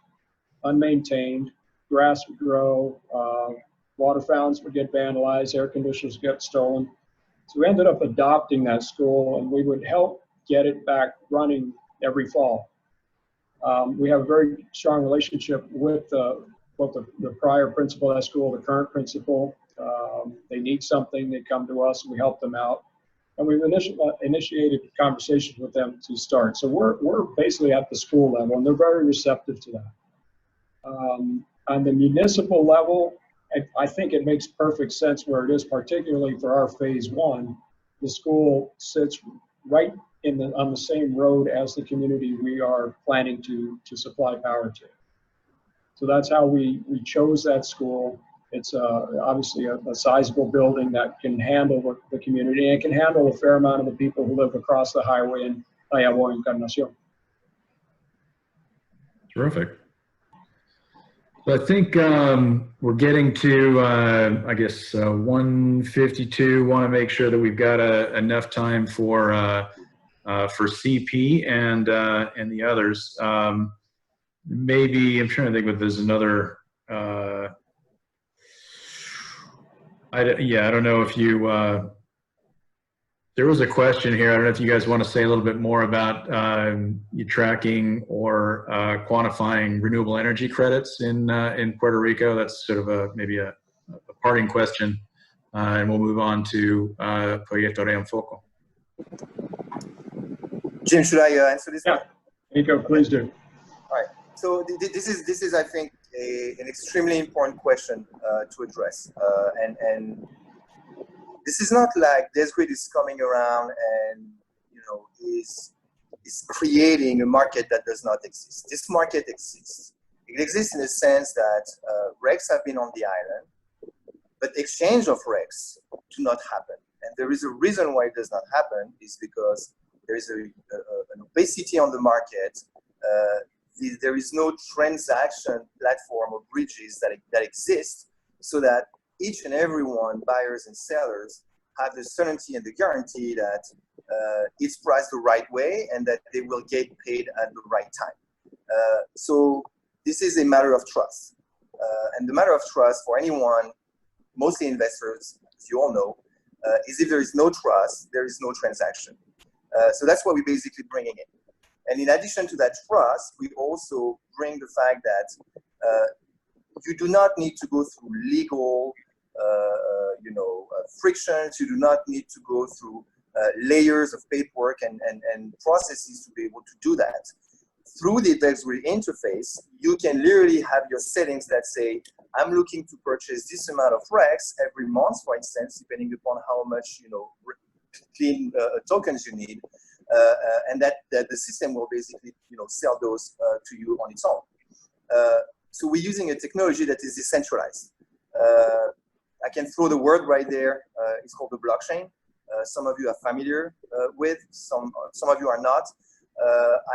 unmaintained, grass would grow, water fountains would get vandalized, air conditioners would get stolen. So we ended up adopting that school, and we would help get it back running every fall. We have a very strong relationship with both the prior principal of that school, the current principal. They need something, they come to us, and we help them out. And we've initiated conversations with them to start. So we're basically at the school level, and they're very receptive to that. On the municipal level, I think it makes perfect sense where it is, particularly for our phase one. The school sits right on the same road as the community we are planning to supply power to. So that's how we chose that school. It's obviously a sizable building that can handle the community, and it can handle a fair amount of the people who live across the highway in Borincana. Terrific. So I think we're getting to, I guess, 1:52. Want to make sure that we've got enough time for CP and the others. Maybe I'm trying to think if there's another. I don't know if you. There was a question here. I don't know if you guys want to say a little bit more about you tracking or quantifying renewable energy credits in Puerto Rico. That's sort of maybe a parting question, and we'll move on to Proyecto Reenfoco. Jim, should I answer this? Yeah, Nico, please do. All right. So this is I think an extremely important question to address, and this is not like DEXGRID is coming around and is creating a market that does not exist. This market exists. It exists in the sense that RECs have been on the island, but exchange of RECs do not happen. And there is a reason why it does not happen is because there is an opacity on the market. There is no transaction platform or bridges that exist so that each and every one, buyers and sellers, have the certainty and the guarantee that it's priced the right way and that they will get paid at the right time. So this is a matter of trust. And the matter of trust for anyone, mostly investors, as you all know, is if there is no trust, there is no transaction. So that's what we're basically bringing in. And in addition to that trust, we also bring the fact that you do not need to go through legal frictions. You do not need to go through layers of paperwork and processes to be able to do that. Through the DEXGRID interface, you can literally have your settings that say, I'm looking to purchase this amount of RECs every month, for instance, depending upon how much clean tokens you need, and that the system will basically sell those to you on its own. So we're using a technology that is decentralized. I can throw the word right there. It's called the blockchain. Some of you are familiar with, some of you are not.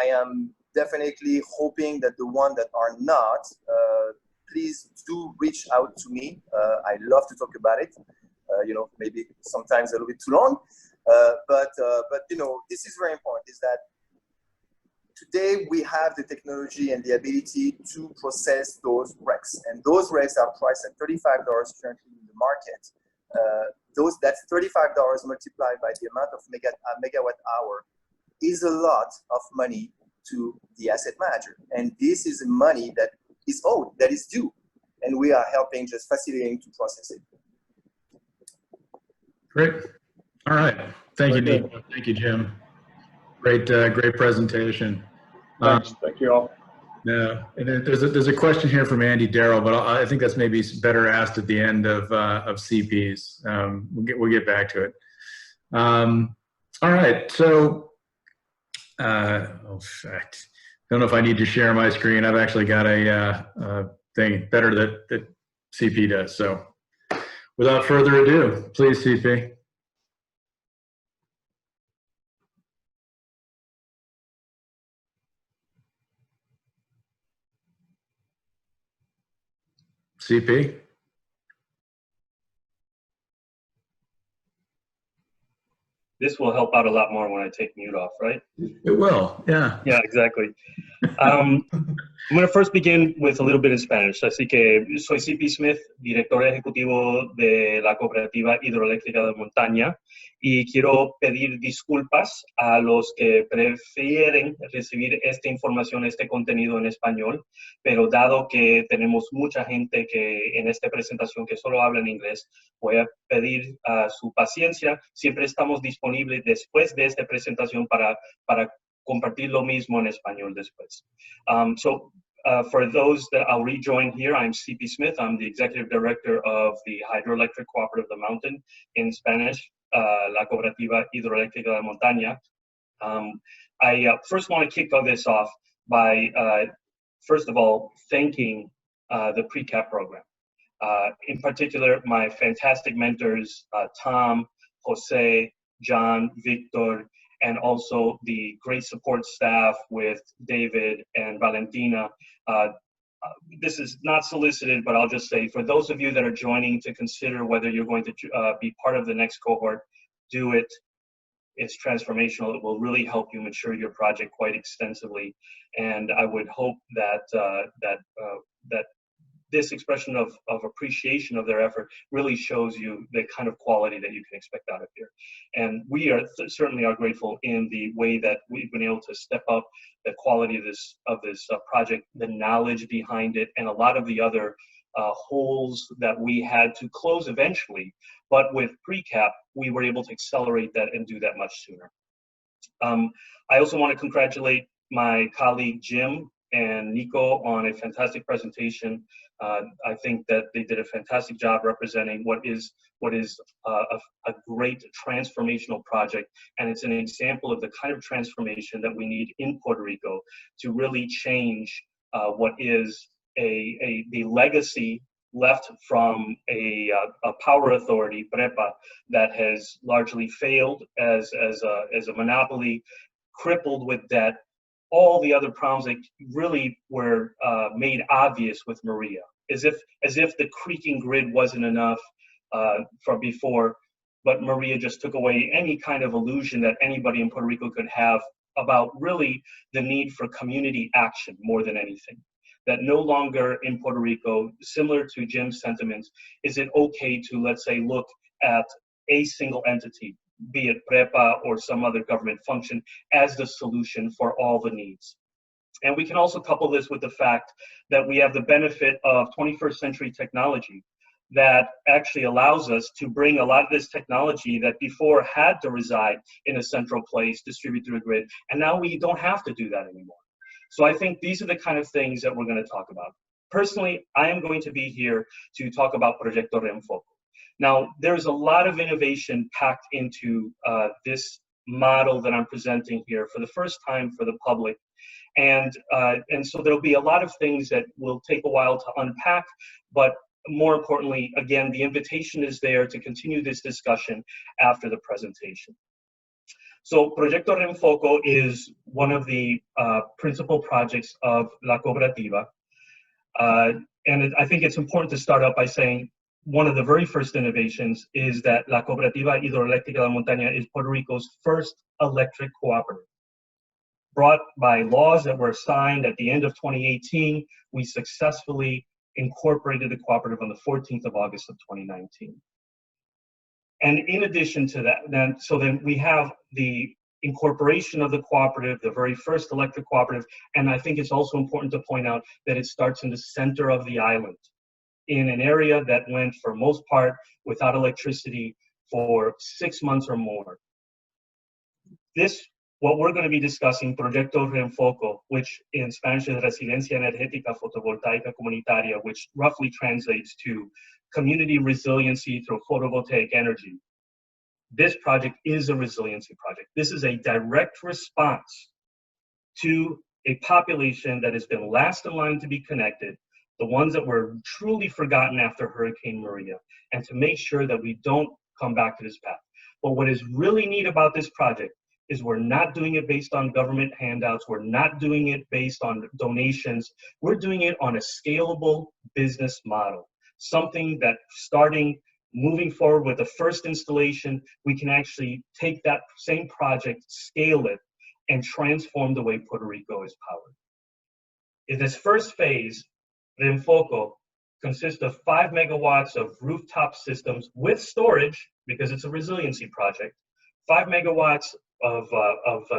I am definitely hoping that the one that are not, please do reach out to me. I love to talk about it. Maybe sometimes a little bit too long, but this is very important. Is that today we have the technology and the ability to process those RECs, and those RECs are priced at $35 currently in the market. That's $35 multiplied by the amount of megawatt hour is a lot of money to the asset manager, and this is money that is owed, that is due, and we are helping, just facilitating to process it. Great. All right. Thank you, Nico. Thank you, Jim. Great presentation. Thanks. Thank you all. Yeah, and there's a question here from Andy Darrell, but I think that's maybe better asked at the end of CPs. We'll get back to it. All right. So, in fact, don't know if I need to share my screen. I've actually got a thing better that CP does. So, without further ado, please, CP. CP? This will help out a lot more when I take mute off, right? It will, yeah. Yeah, exactly. I'm going to first begin with a little bit in Spanish. Así que soy CP Smith, director ejecutivo de la Cooperativa Hidroeléctrica de Montaña, y quiero pedir disculpas a los que prefieren recibir esta información, este contenido en español, pero dado que tenemos mucha gente que en esta presentación que solo habla en inglés, voy a pedir su paciencia. Siempre estamos disponibles después de esta presentación para compartir lo mismo en español después. For those that I'll rejoin here, I'm CP Smith. I'm the Executive Director of the Hydroelectric Cooperative of the Mountain, in Spanish, La Cooperativa Hidroeléctrica de Montaña, I first want to kick this off by, first of all, thanking the PRECAP program. In particular, my fantastic mentors, Tom, Jose, John, Victor, and also the great support staff with David and Valentina. This is not solicited, but I'll just say, for those of you that are joining to consider whether you're going to be part of the next cohort, do it. It's transformational. It will really help you mature your project quite extensively. And I would hope that that this expression of appreciation of their effort really shows you the kind of quality that you can expect out of here. And we certainly are grateful in the way that we've been able to step up the quality of this project, the knowledge behind it, and a lot of the other holes that we had to close eventually. But with PRECAP, we were able to accelerate that and do that much sooner. I also want to congratulate my colleague Jim and Nico on a fantastic presentation. I think that they did a fantastic job representing what is a great transformational project, and it's an example of the kind of transformation that we need in Puerto Rico to really change what is the legacy left from a power authority, PREPA, that has largely failed as a monopoly, crippled with debt. All the other problems that really were made obvious with Maria, as if the creaking grid wasn't enough from before, but Maria just took away any kind of illusion that anybody in Puerto Rico could have about really the need for community action more than anything. That no longer in Puerto Rico, similar to Jim's sentiments, is it okay to, let's say, look at a single entity, be it PREPA or some other government function, as the solution for all the needs. And we can also couple this with the fact that we have the benefit of 21st century technology that actually allows us to bring a lot of this technology that before had to reside in a central place, distribute through a grid, and now we don't have to do that anymore. So I think these are the kind of things that we're going to talk about. Personally, I am going to be here to talk about Proyecto Reenfoco. Now, there's a lot of innovation packed into this model that I'm presenting here for the first time for the public. And so there'll be a lot of things that will take a while to unpack, but more importantly, again, the invitation is there to continue this discussion after the presentation. So Proyecto Reenfoco is one of the principal projects of La Cooperativa. And I think it's important to start out by saying one of the very first innovations is that La Cooperativa Hidroeléctrica de la Montaña is Puerto Rico's first electric cooperative. Brought by laws that were signed at the end of 2018, we successfully incorporated the cooperative on the 14th of August of 2019. And in addition to that, then we have the incorporation of the cooperative, the very first electric cooperative, and I think it's also important to point out that it starts in the center of the island, in an area that went, for most part, without electricity for 6 months or more. What we're going to be discussing, Proyecto Reenfoco, which in Spanish is Residencia Energética Fotovoltaica Comunitaria, which roughly translates to community resiliency through photovoltaic energy. This project is a resiliency project. This is a direct response to a population that has been last in line to be connected, the ones that were truly forgotten after Hurricane Maria, and to make sure that we don't come back to this path. But what is really neat about this project is we're not doing it based on government handouts. We're not doing it based on donations. We're doing it on a scalable business model. Something that moving forward with the first installation, we can actually take that same project, scale it, and transform the way Puerto Rico is powered. In this first phase, Reenfoco consists of 5 megawatts of rooftop systems with storage, because it's a resiliency project, 5 megawatts of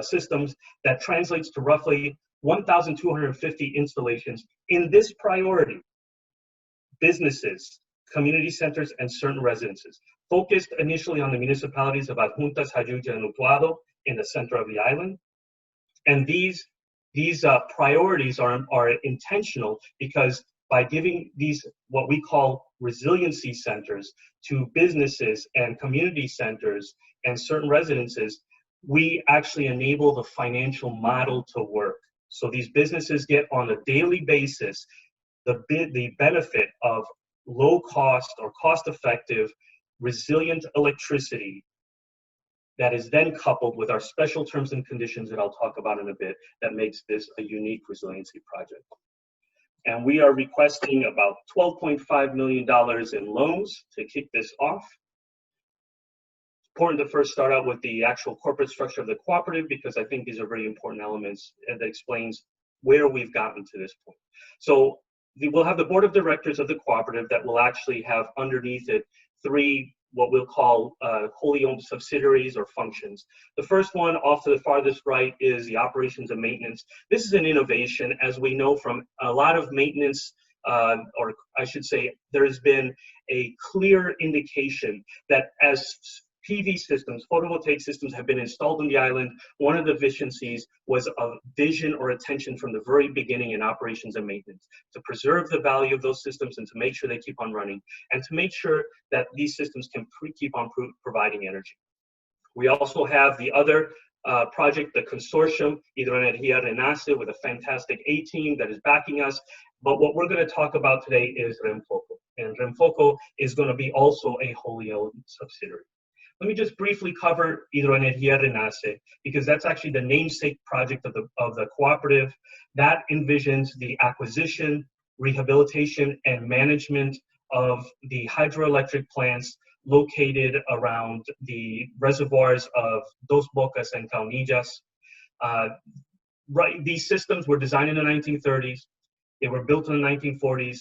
systems that translates to roughly 1,250 installations in this priority: businesses, community centers, and certain residences, focused initially on the municipalities of Adjuntas, Jayuya, and Utuado in the center of the island. And these priorities are intentional because by giving these, what we call resiliency centers, to businesses and community centers and certain residences, we actually enable the financial model to work. So these businesses get on a daily basis the benefit of low cost or cost effective, resilient electricity that is then coupled with our special terms and conditions that I'll talk about in a bit that makes this a unique resiliency project. And we are requesting about $12.5 million in loans to kick this off. It's important to first start out with the actual corporate structure of the cooperative, because I think these are very important elements and that explains where we've gotten to this point. So we'll have the board of directors of the cooperative that will actually have underneath it three what we'll call wholly owned subsidiaries or functions. The first one off to the farthest right is the operations and maintenance. This is an innovation, as we know from a lot of maintenance, or I should say, there has been a clear indication that as PV systems, photovoltaic systems have been installed on the island, one of the deficiencies was a vision or attention from the very beginning in operations and maintenance to preserve the value of those systems and to make sure they keep on running and to make sure that these systems can keep on providing energy. We also have the other project, the consortium, Hidroenergia Renace, with a fantastic A-team that is backing us. But what we're going to talk about today is Renfoco. And Renfoco is going to be also a wholly owned subsidiary. Let me just briefly cover Hidroenergia Renace, because that's actually the namesake project of the cooperative. That envisions the acquisition, rehabilitation, and management of the hydroelectric plants located around the reservoirs of Dos Bocas and Caunillas. These systems were designed in the 1930s. They were built in the 1940s,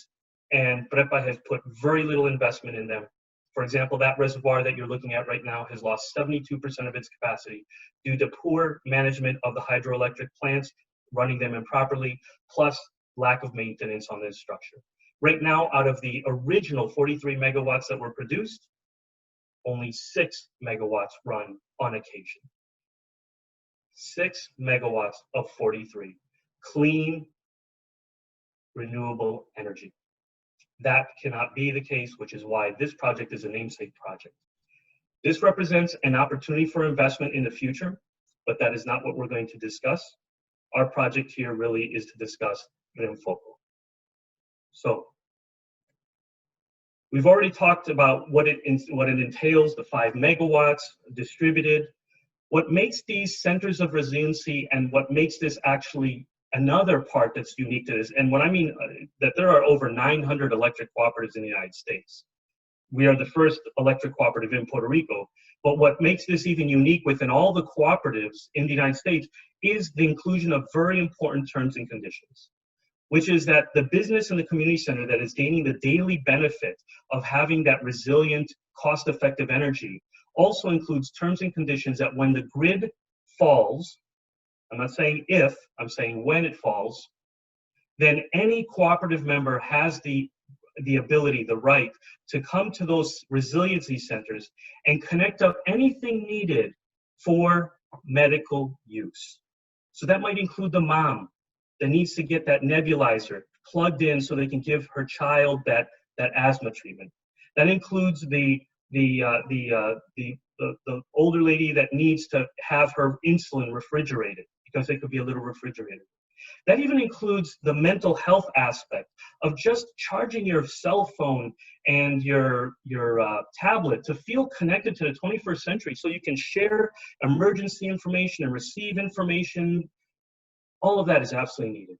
and PREPA has put very little investment in them. For example, that reservoir that you're looking at right now has lost 72% of its capacity due to poor management of the hydroelectric plants, running them improperly, plus lack of maintenance on this structure. Right now, out of the original 43 megawatts that were produced, only 6 megawatts run on occasion. 6 megawatts of 43. Clean, renewable energy. That cannot be the case, which is why this project is a namesake project. This represents an opportunity for investment in the future, but that is not what we're going to discuss. Our project here really is to discuss Renfoco. So, we've already talked about what it entails, the 5 megawatts distributed. What makes these centers of resiliency and what makes this actually another part that's unique to this, and what I mean that there are over 900 electric cooperatives in the United States. We are the first electric cooperative in Puerto Rico, but what makes this even unique within all the cooperatives in the United States is the inclusion of very important terms and conditions, which is that the business and the community center that is gaining the daily benefit of having that resilient, cost-effective energy also includes terms and conditions that when the grid falls, I'm not saying if, I'm saying when it falls, then any cooperative member has the ability, the right to come to those resiliency centers and connect up anything needed for medical use. So that might include the mom that needs to get that nebulizer plugged in so they can give her child that asthma treatment. That includes the older lady that needs to have her insulin refrigerated, because they could be a little refrigerated. That even includes the mental health aspect of just charging your cell phone and your tablet to feel connected to the 21st century so you can share emergency information and receive information. All of that is absolutely needed.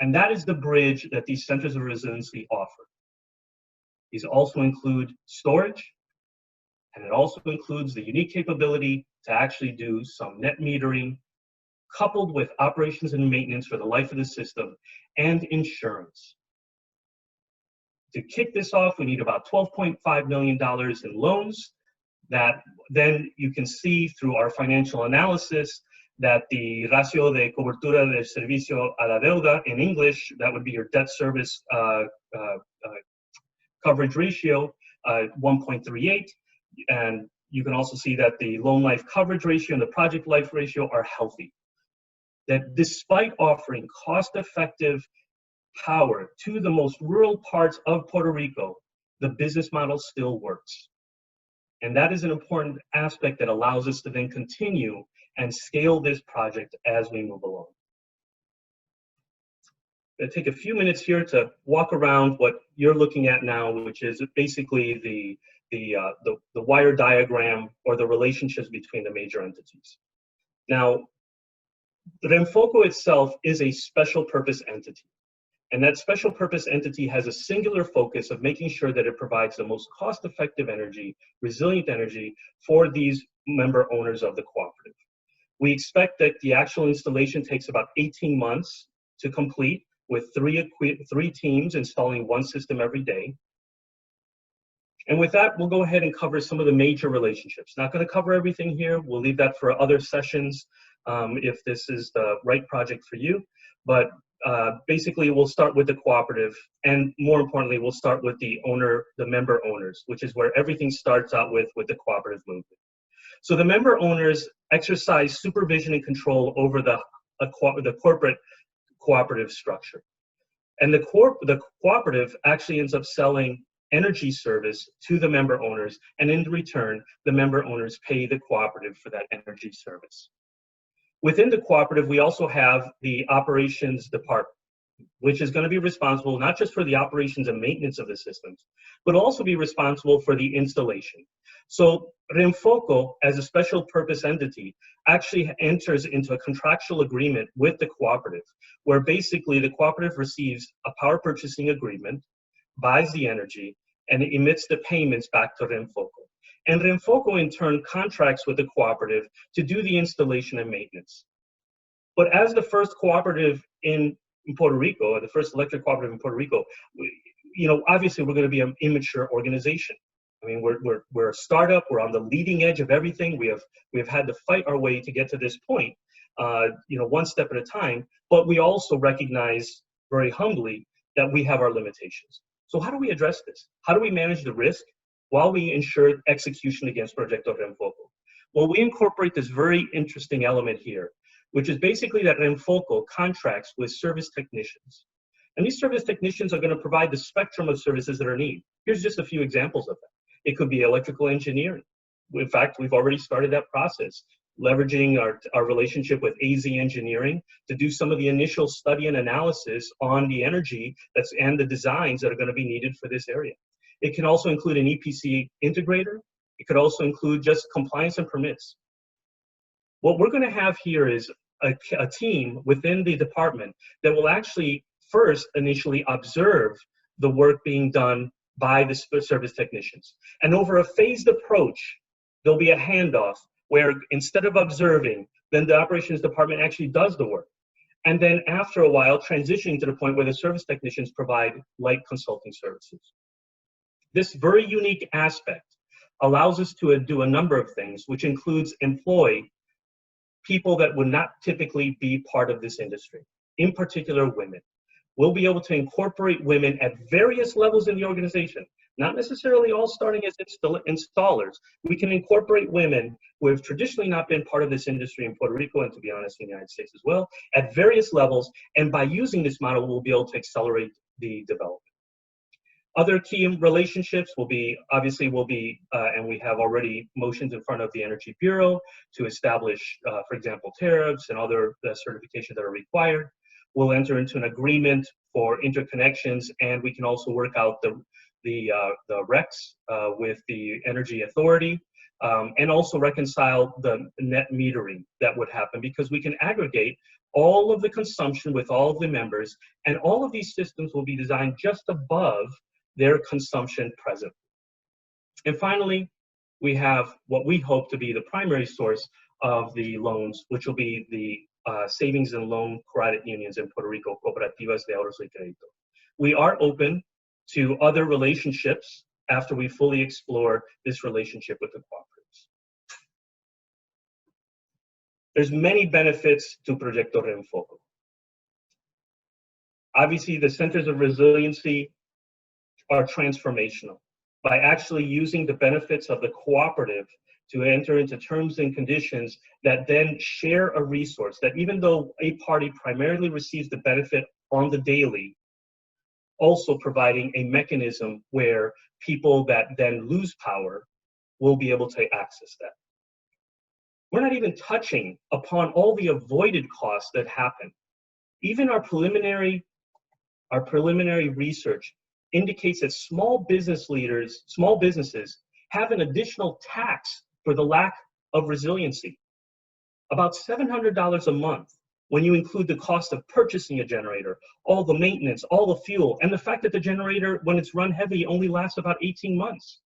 And that is the bridge that these centers of resiliency offer. These also include storage, and it also includes the unique capability to actually do some net metering, coupled with operations and maintenance for the life of the system, and insurance. To kick this off, we need about $12.5 million in loans that then you can see through our financial analysis that the ratio de cobertura de servicio a la deuda, in English, that would be your debt service coverage ratio, 1.38. And you can also see that the loan life coverage ratio and the project life ratio are healthy. That despite offering cost-effective power to the most rural parts of Puerto Rico, the business model still works. And that is an important aspect that allows us to then continue and scale this project as we move along. I'm going to take a few minutes here to walk around what you're looking at now, which is basically the wire diagram or the relationships between the major entities. Now, Renfoco itself is a special purpose entity. And that special purpose entity has a singular focus of making sure that it provides the most cost-effective energy, resilient energy for these member owners of the cooperative. We expect that the actual installation takes about 18 months to complete, with three teams installing one system every day. And with that, we'll go ahead and cover some of the major relationships. Not going to cover everything here. We'll leave that for other sessions if this is the right project for you. But basically, we'll start with the cooperative, and more importantly, we'll start with the member owners, which is where everything starts out with the cooperative movement. So the member owners exercise supervision and control over the corporate cooperative structure. And the cooperative actually ends up selling energy service to the member owners, and in return, the member owners pay the cooperative for that energy service. Within the cooperative, we also have the operations department, which is going to be responsible not just for the operations and maintenance of the systems, but also be responsible for the installation. So Renfoco, as a special purpose entity, actually enters into a contractual agreement with the cooperative, where basically the cooperative receives a power purchasing agreement, buys the energy, and emits the payments back to Renfoco. And Renfoco, in turn, contracts with the cooperative to do the installation and maintenance. But as the first cooperative in Puerto Rico, or the first electric cooperative in Puerto Rico, obviously we're going to be an immature organization. I mean, we're a startup. We're on the leading edge of everything. We have had to fight our way to get to this point, one step at a time. But we also recognize very humbly that we have our limitations. So how do we address this? How do we manage the risk while we ensure execution against Proyecto Renfoco? Well, we incorporate this very interesting element here, which is basically that Renfoco contracts with service technicians. And these service technicians are going to provide the spectrum of services that are needed. Here's just a few examples of that. It could be electrical engineering. In fact, we've already started that process, leveraging our relationship with AZ Engineering to do some of the initial study and analysis on the energy and the designs that are going to be needed for this area. It can also include an EPC integrator. It could also include just compliance and permits. What we're going to have here is a team within the department that will actually first initially observe the work being done by the service technicians. And over a phased approach, there'll be a handoff where instead of observing, then the operations department actually does the work. And then after a while, transitioning to the point where the service technicians provide light consulting services. This very unique aspect allows us to do a number of things, which includes employ people that would not typically be part of this industry, in particular women. We'll be able to incorporate women at various levels in the organization, not necessarily all starting as installers. We can incorporate women who have traditionally not been part of this industry in Puerto Rico, and to be honest, in the United States as well, at various levels. And by using this model, we'll be able to accelerate the development. Other key relationships will be, and we have already motions in front of the Energy Bureau to establish, for example, tariffs and other certifications that are required. We'll enter into an agreement for interconnections, and we can also work out the RECs with the Energy Authority, and also reconcile the net metering that would happen, because we can aggregate all of the consumption with all of the members, and all of these systems will be designed just above their consumption present. And finally, we have what we hope to be the primary source of the loans, which will be the savings and loan credit unions in Puerto Rico, Cooperativas de Ahorros y Crédito. We are open to other relationships after we fully explore this relationship with the cooperatives. There's many benefits to Proyecto Renfoco. Obviously, the centers of resiliency are transformational. By actually using the benefits of the cooperative to enter into terms and conditions that then share a resource, that even though a party primarily receives the benefit on the daily, also providing a mechanism where people that then lose power will be able to access that. We're not even touching upon all the avoided costs that happen. Even our preliminary research indicates that small businesses have an additional tax for the lack of resiliency. About $700 a month when you include the cost of purchasing a generator, all the maintenance, all the fuel, and the fact that the generator, when it's run heavy, only lasts about 18 months.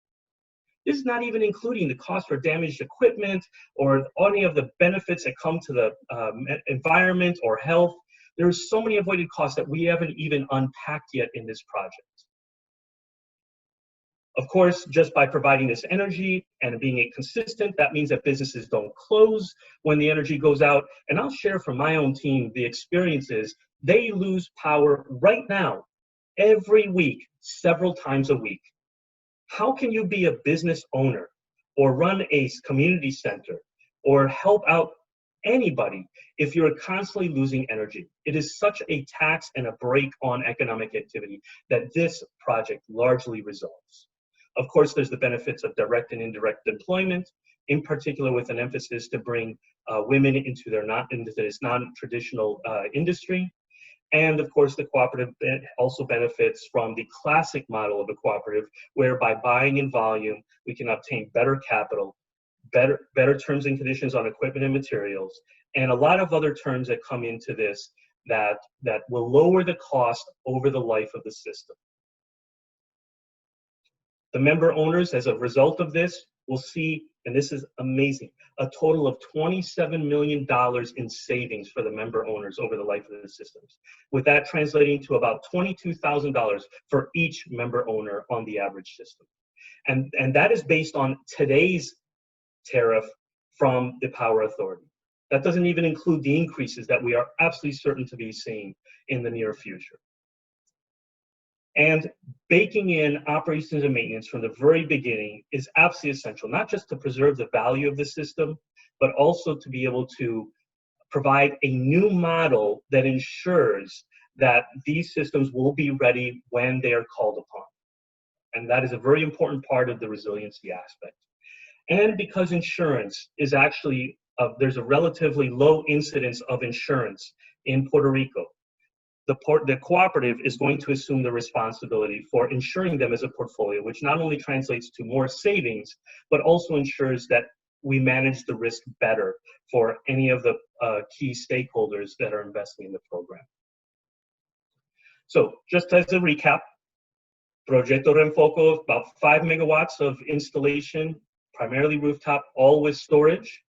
This is not even including the cost for damaged equipment or any of the benefits that come to the environment or health. There are so many avoided costs that we haven't even unpacked yet in this project. Of course, just by providing this energy and being consistent, that means that businesses don't close when the energy goes out. And I'll share from my own team the experiences. They lose power right now, every week, several times a week. How can you be a business owner or run a community center or help out anybody if you're constantly losing energy? It is such a tax and a brake on economic activity that this project largely resolves. Of course, there's the benefits of direct and indirect employment, in particular with an emphasis to bring women into this non-traditional industry. And of course, the cooperative also benefits from the classic model of a cooperative, where by buying in volume, we can obtain better capital, better terms and conditions on equipment and materials, and a lot of other terms that come into this that will lower the cost over the life of the system. The member owners, as a result of this, will see, and this is amazing, a total of $27 million in savings for the member owners over the life of the systems, with that translating to about $22,000 for each member owner on the average system. And that is based on today's tariff from the Power Authority. That doesn't even include the increases that we are absolutely certain to be seeing in the near future. And baking in operations and maintenance from the very beginning is absolutely essential, not just to preserve the value of the system, but also to be able to provide a new model that ensures that these systems will be ready when they are called upon. And that is a very important part of the resiliency aspect. And because insurance is actually, there's a relatively low incidence of insurance in Puerto Rico, the cooperative is going to assume the responsibility for insuring them as a portfolio, which not only translates to more savings, but also ensures that we manage the risk better for any of the key stakeholders that are investing in the program. So just as a recap, Proyecto Renfoco, about 5 megawatts of installation, primarily rooftop, all with storage.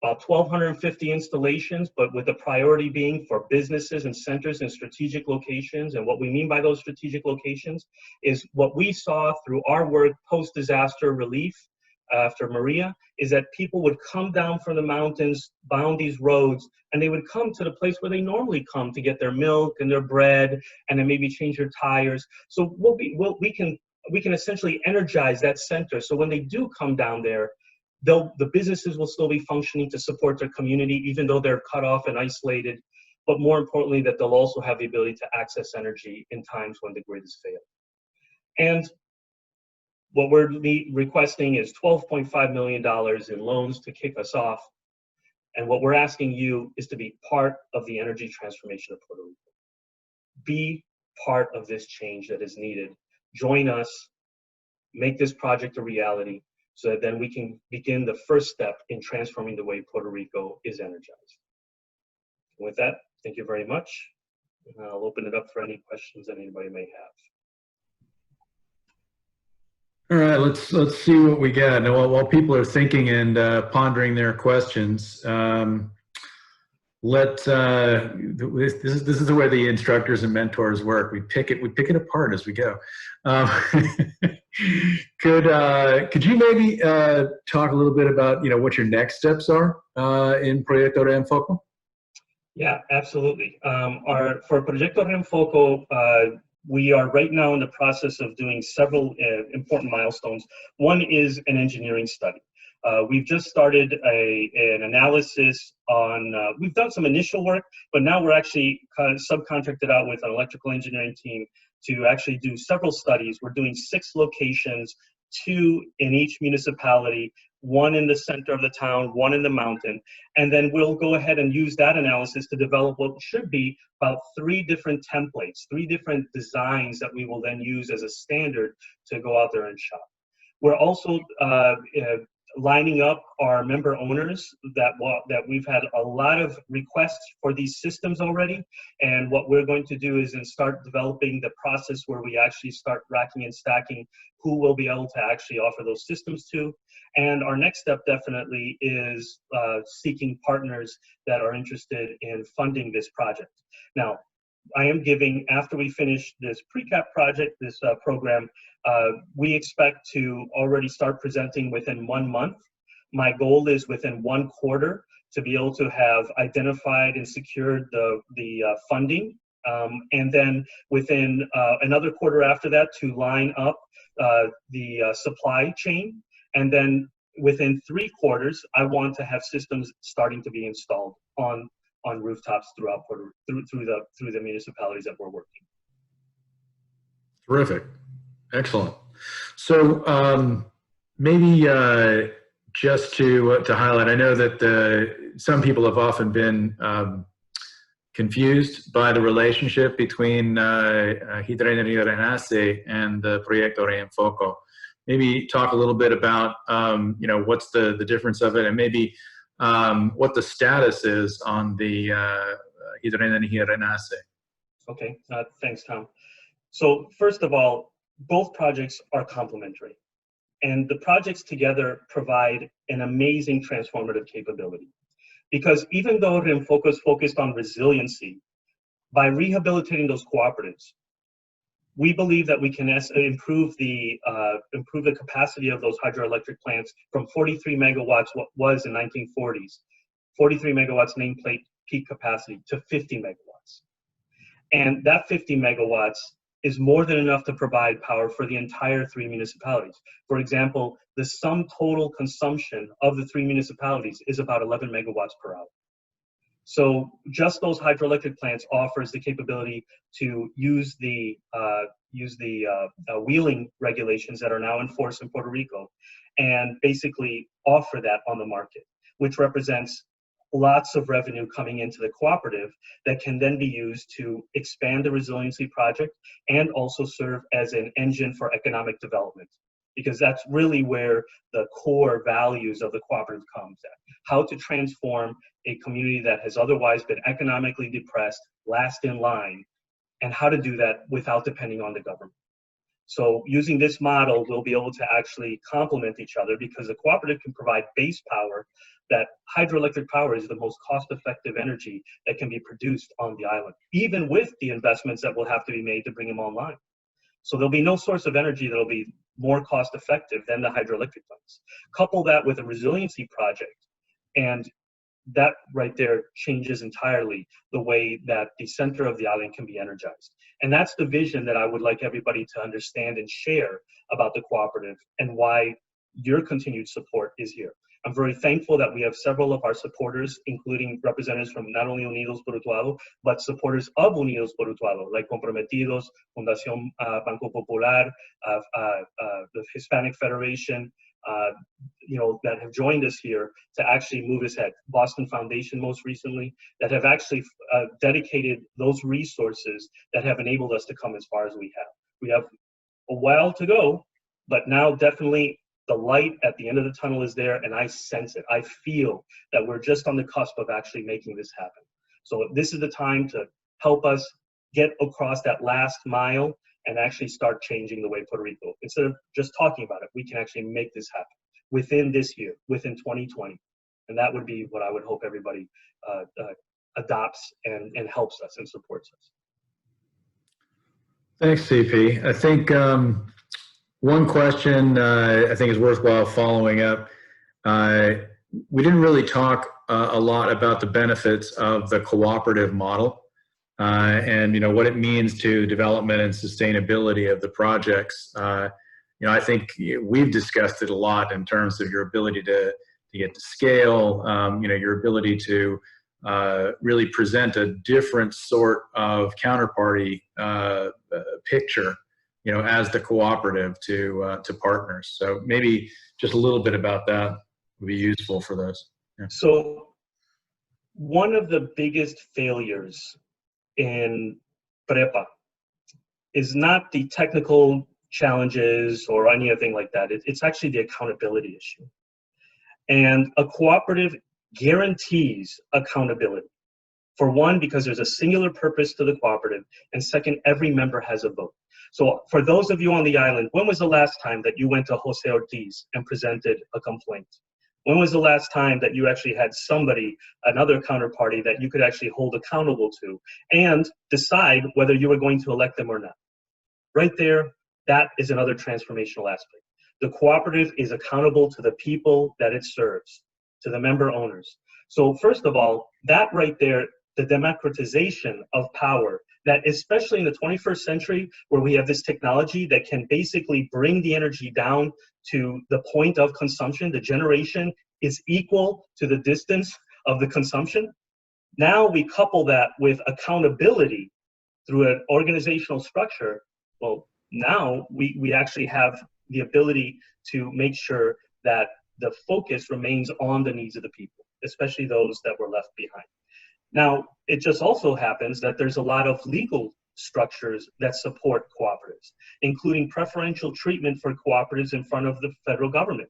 About 1,250 installations, but with the priority being for businesses and centers in strategic locations. And what we mean by those strategic locations is what we saw through our work post-disaster relief after Maria, is that people would come down from the mountains, bound these roads, and they would come to the place where they normally come to get their milk and their bread, and then maybe change their tires. So we can essentially energize that center. So when they do come down there, the businesses will still be functioning to support their community, even though they're cut off and isolated, but more importantly, that they'll also have the ability to access energy in times when the grid has failed. And what we're requesting is $12.5 million in loans to kick us off. And what we're asking you is to be part of the energy transformation of Puerto Rico. Be part of this change that is needed. Join us, make this project a reality, so that then we can begin the first step in transforming the way Puerto Rico is energized. With that, thank you very much. And I'll open it up for any questions that anybody may have. All right, let's see what we got. Now, while people are thinking and pondering their questions, this is the way the instructors and mentors work. We pick it apart as we go. Could you maybe talk a little bit about what your next steps are in Proyecto Renfoco? Yeah, absolutely. For Proyecto Renfoco, we are right now in the process of doing several important milestones. One is an engineering study. We've just started an analysis on, we've done some initial work, but now we're actually kind of subcontracted out with an electrical engineering team to actually do several studies. We're doing 6 locations 2 in each municipality, 1 in the center of the town, 1 in the mountain. And then we'll go ahead and use that analysis to develop what should be about 3 different templates, 3 different designs that we will then use as a standard to go out there and shop. We're also lining up our member owners that we've had a lot of requests for these systems already. And what we're going to do is then start developing the process where we actually start racking and stacking who will be able to actually offer those systems to. And our next step definitely is seeking partners that are interested in funding this project. Now, I am giving, after we finish this PRECAP project, this program, we expect to already start presenting within 1 month. My goal is within 1 quarter to be able to have identified and secured the funding. And then within another quarter after that to line up the supply chain. And then within 3 quarters, I want to have systems starting to be installed on rooftops throughout through the municipalities that we're working. Terrific, excellent. So maybe just to highlight, I know that some people have often been confused by the relationship between Hidroenergia Renace and the Proyecto Reenfoco. Maybe talk a little bit about what's the difference of it, and maybe what the status is on the Hidroenergia Renace. Okay, thanks, Tom. So first of all, both projects are complementary, and the projects together provide an amazing transformative capability. Because even though Reenfoco is focused on resiliency, by rehabilitating those cooperatives, we believe that we can improve the capacity of those hydroelectric plants from 43 megawatts, what was in 1940s, 43 megawatts nameplate peak capacity, to 50 megawatts. And that 50 megawatts is more than enough to provide power for the entire 3 municipalities. For example, the sum total consumption of the 3 municipalities is about 11 megawatts per hour. So just those hydroelectric plants offers the capability to use the wheeling regulations that are now in force in Puerto Rico, and basically offer that on the market, which represents lots of revenue coming into the cooperative that can then be used to expand the resiliency project and also serve as an engine for economic development. Because that's really where the core values of the cooperative comes at. How to transform a community that has otherwise been economically depressed, last in line, and how to do that without depending on the government. So using this model, we'll be able to actually complement each other, because the cooperative can provide base power. That hydroelectric power is the most cost-effective energy that can be produced on the island, even with the investments that will have to be made to bring them online. So there'll be no source of energy that'll be more cost-effective than the hydroelectric plants. Couple that with a resiliency project, and that right there changes entirely the way that the center of the island can be energized. And that's the vision that I would like everybody to understand and share about the cooperative, and why your continued support is here. I'm very thankful that we have several of our supporters, including representatives from not only Unidos por Utuado, but supporters of Unidos por Utuado, like Comprometidos, Fundación Banco Popular, the Hispanic Federation, that have joined us here to actually move us ahead. Boston Foundation, most recently, that have actually dedicated those resources that have enabled us to come as far as we have. We have a while to go, but now definitely the light at the end of the tunnel is there, and I sense it. I feel that we're just on the cusp of actually making this happen. So this is the time to help us get across that last mile and actually start changing the way Puerto Rico, instead of just talking about it, we can actually make this happen within this year, within 2020. And that would be what I would hope everybody adopts and helps us and supports us. Thanks, CP. I think one question I think is worthwhile following up. We didn't really talk a lot about the benefits of the cooperative model and what it means to development and sustainability of the projects. I think we've discussed it a lot in terms of your ability to get to scale, your ability to really present a different sort of counterparty picture as the cooperative to partners. So maybe just a little bit about that would be useful for those. Yeah. So one of the biggest failures in PREPA is not the technical challenges or anything like that. It's actually the accountability issue. And a cooperative guarantees accountability. For one, because there's a singular purpose to the cooperative, and second, every member has a vote. So for those of you on the island, when was the last time that you went to Jose Ortiz and presented a complaint? When was the last time that you actually had somebody, another counterparty that you could actually hold accountable to and decide whether you were going to elect them or not? Right there, that is another transformational aspect. The cooperative is accountable to the people that it serves, to the member owners. So first of all, that right there, the democratization of power, that especially in the 21st century, where we have this technology that can basically bring the energy down to the point of consumption, the generation is equal to the distance of the consumption. Now we couple that with accountability through an organizational structure. Well, now we actually have the ability to make sure that the focus remains on the needs of the people, especially those that were left behind. Now, it just also happens that there's a lot of legal structures that support cooperatives, including preferential treatment for cooperatives in front of the federal government.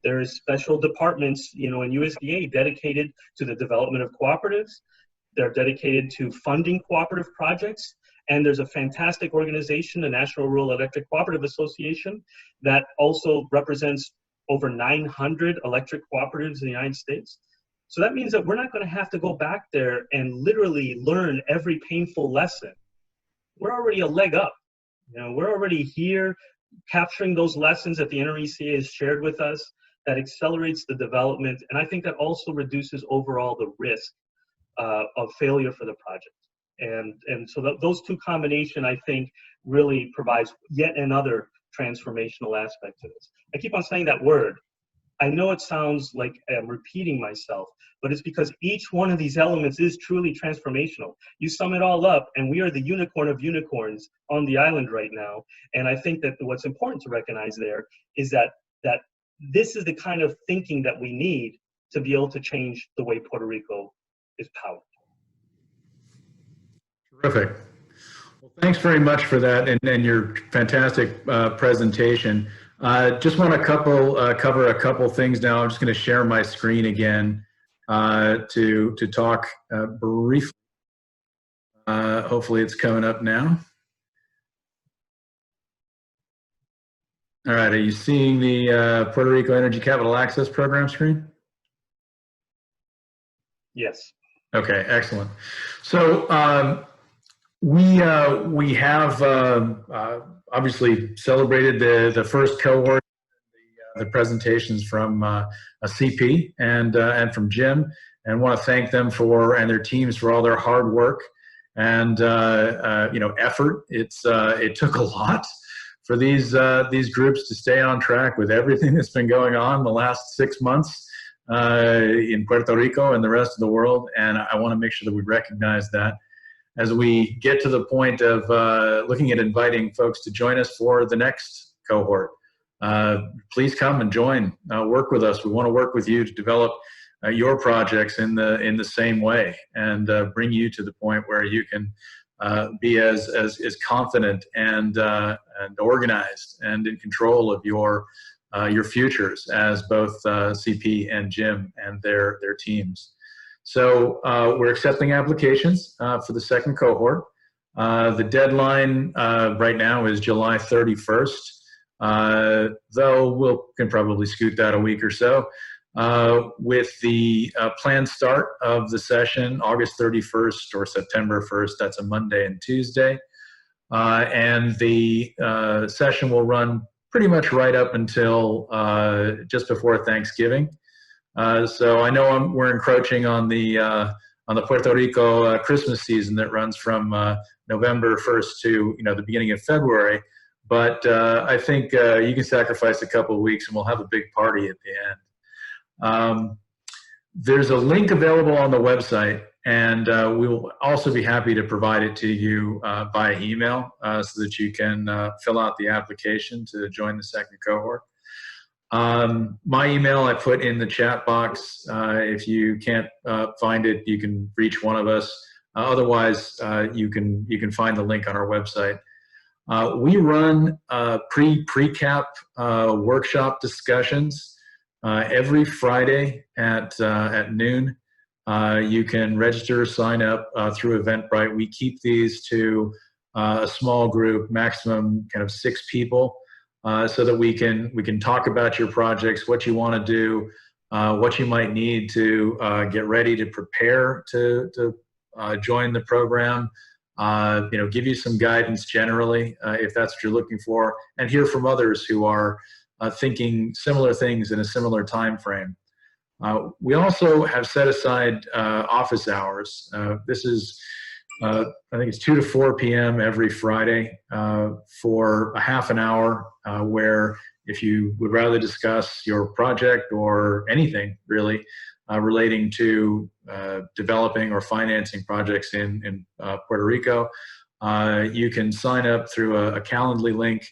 There's special departments, in USDA dedicated to the development of cooperatives. They're dedicated to funding cooperative projects. And there's a fantastic organization, the National Rural Electric Cooperative Association, that also represents over 900 electric cooperatives in the United States. So that means that we're not going to have to go back there and literally learn every painful lesson. We're already a leg up. We're already here capturing those lessons that the NRECA has shared with us. That accelerates the development. And I think that also reduces overall the risk of failure for the project. And so those two combination, I think, really provides yet another transformational aspect to this. I keep on saying that word. I know it sounds like I'm repeating myself, but it's because each one of these elements is truly transformational. You sum it all up, and we are the unicorn of unicorns on the island right now. And I think that what's important to recognize there is that this is the kind of thinking that we need to be able to change the way Puerto Rico is powered. Terrific. Well, thanks very much for that and your fantastic presentation. Just want to cover a couple things now. I'm just going to share my screen again to talk briefly. Hopefully it's coming up now. All right, are you seeing the Puerto Rico Energy Capital Access Program screen? Yes. Okay, excellent. So we have obviously celebrated the first cohort, the presentations from CP and from Jim, and want to thank them and their teams for all their hard work and effort. It took a lot for these groups to stay on track with everything that's been going on the last 6 months in Puerto Rico and the rest of the world, and I want to make sure that we recognize that as we get to the point of looking at inviting folks to join us for the next cohort. Please come and join, work with us. We want to work with you to develop your projects in the same way and bring you to the point where you can be as confident and organized and in control of your futures as both CP and Jim and their teams. So we're accepting applications for the second cohort. The deadline right now is July 31st, though we can probably scoot that a week or so. With the planned start of the session, August 31st or September 1st, that's a Monday and Tuesday. And the session will run pretty much right up until just before Thanksgiving. So I know we're encroaching on the Puerto Rico Christmas season that runs from November 1st to the beginning of February. But I think you can sacrifice a couple of weeks and we'll have a big party at the end. There's a link available on the website And we will also be happy to provide it to you via email so that you can fill out the application to join the second cohort. My email I put in the chat box. If you can't find it, you can reach one of us. Otherwise, you can find the link on our website. We run PRECAP workshop discussions every Friday at noon. You can register, sign up through Eventbrite. We keep these to a small group, maximum kind of 6 people, so that we can talk about your projects, what you want to do, what you might need to get ready to prepare to join the program. Give you some guidance generally if that's what you're looking for, and hear from others who are thinking similar things in a similar time frame. We also have set aside office hours. This is, I think it's 2 to 4 p.m. every Friday for a half an hour where if you would rather discuss your project or anything really relating to developing or financing projects in Puerto Rico, you can sign up through a Calendly link,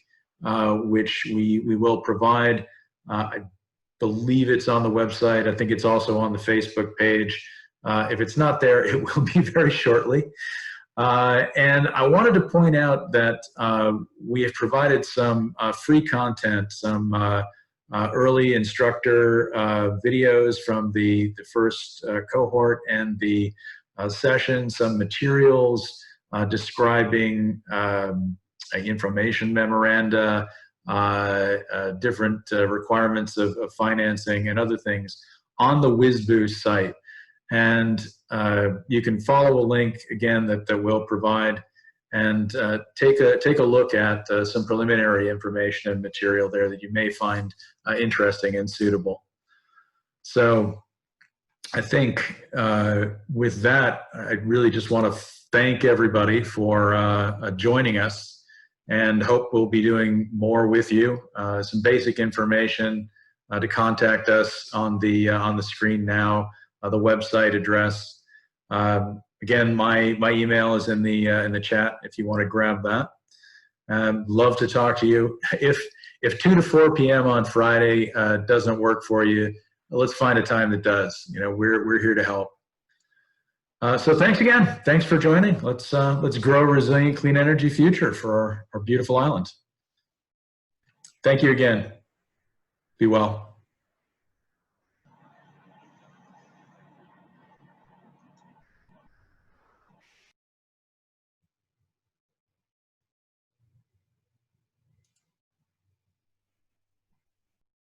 which we will provide. I believe it's on the website. I think it's also on the Facebook page. If it's not there, it will be very shortly. And I wanted to point out that we have provided some free content, some early instructor videos from the first cohort and the session, some materials describing information memoranda, different requirements of financing and other things on the WizBoost site. And you can follow a link again that we'll provide and take a look at some preliminary information and material there that you may find interesting and suitable. So I think with that, I really just want to thank everybody for joining us, and hope we'll be doing more with you. Some basic information to contact us on the screen now, the website address. Again, my email is in the chat if you want to grab that. Love to talk to you. If 2 to 4 p.m. on Friday doesn't work for you, let's find a time that does. We're here to help. So thanks again. Thanks for joining. Let's grow a resilient, clean energy future for our beautiful island. Thank you again. Be well.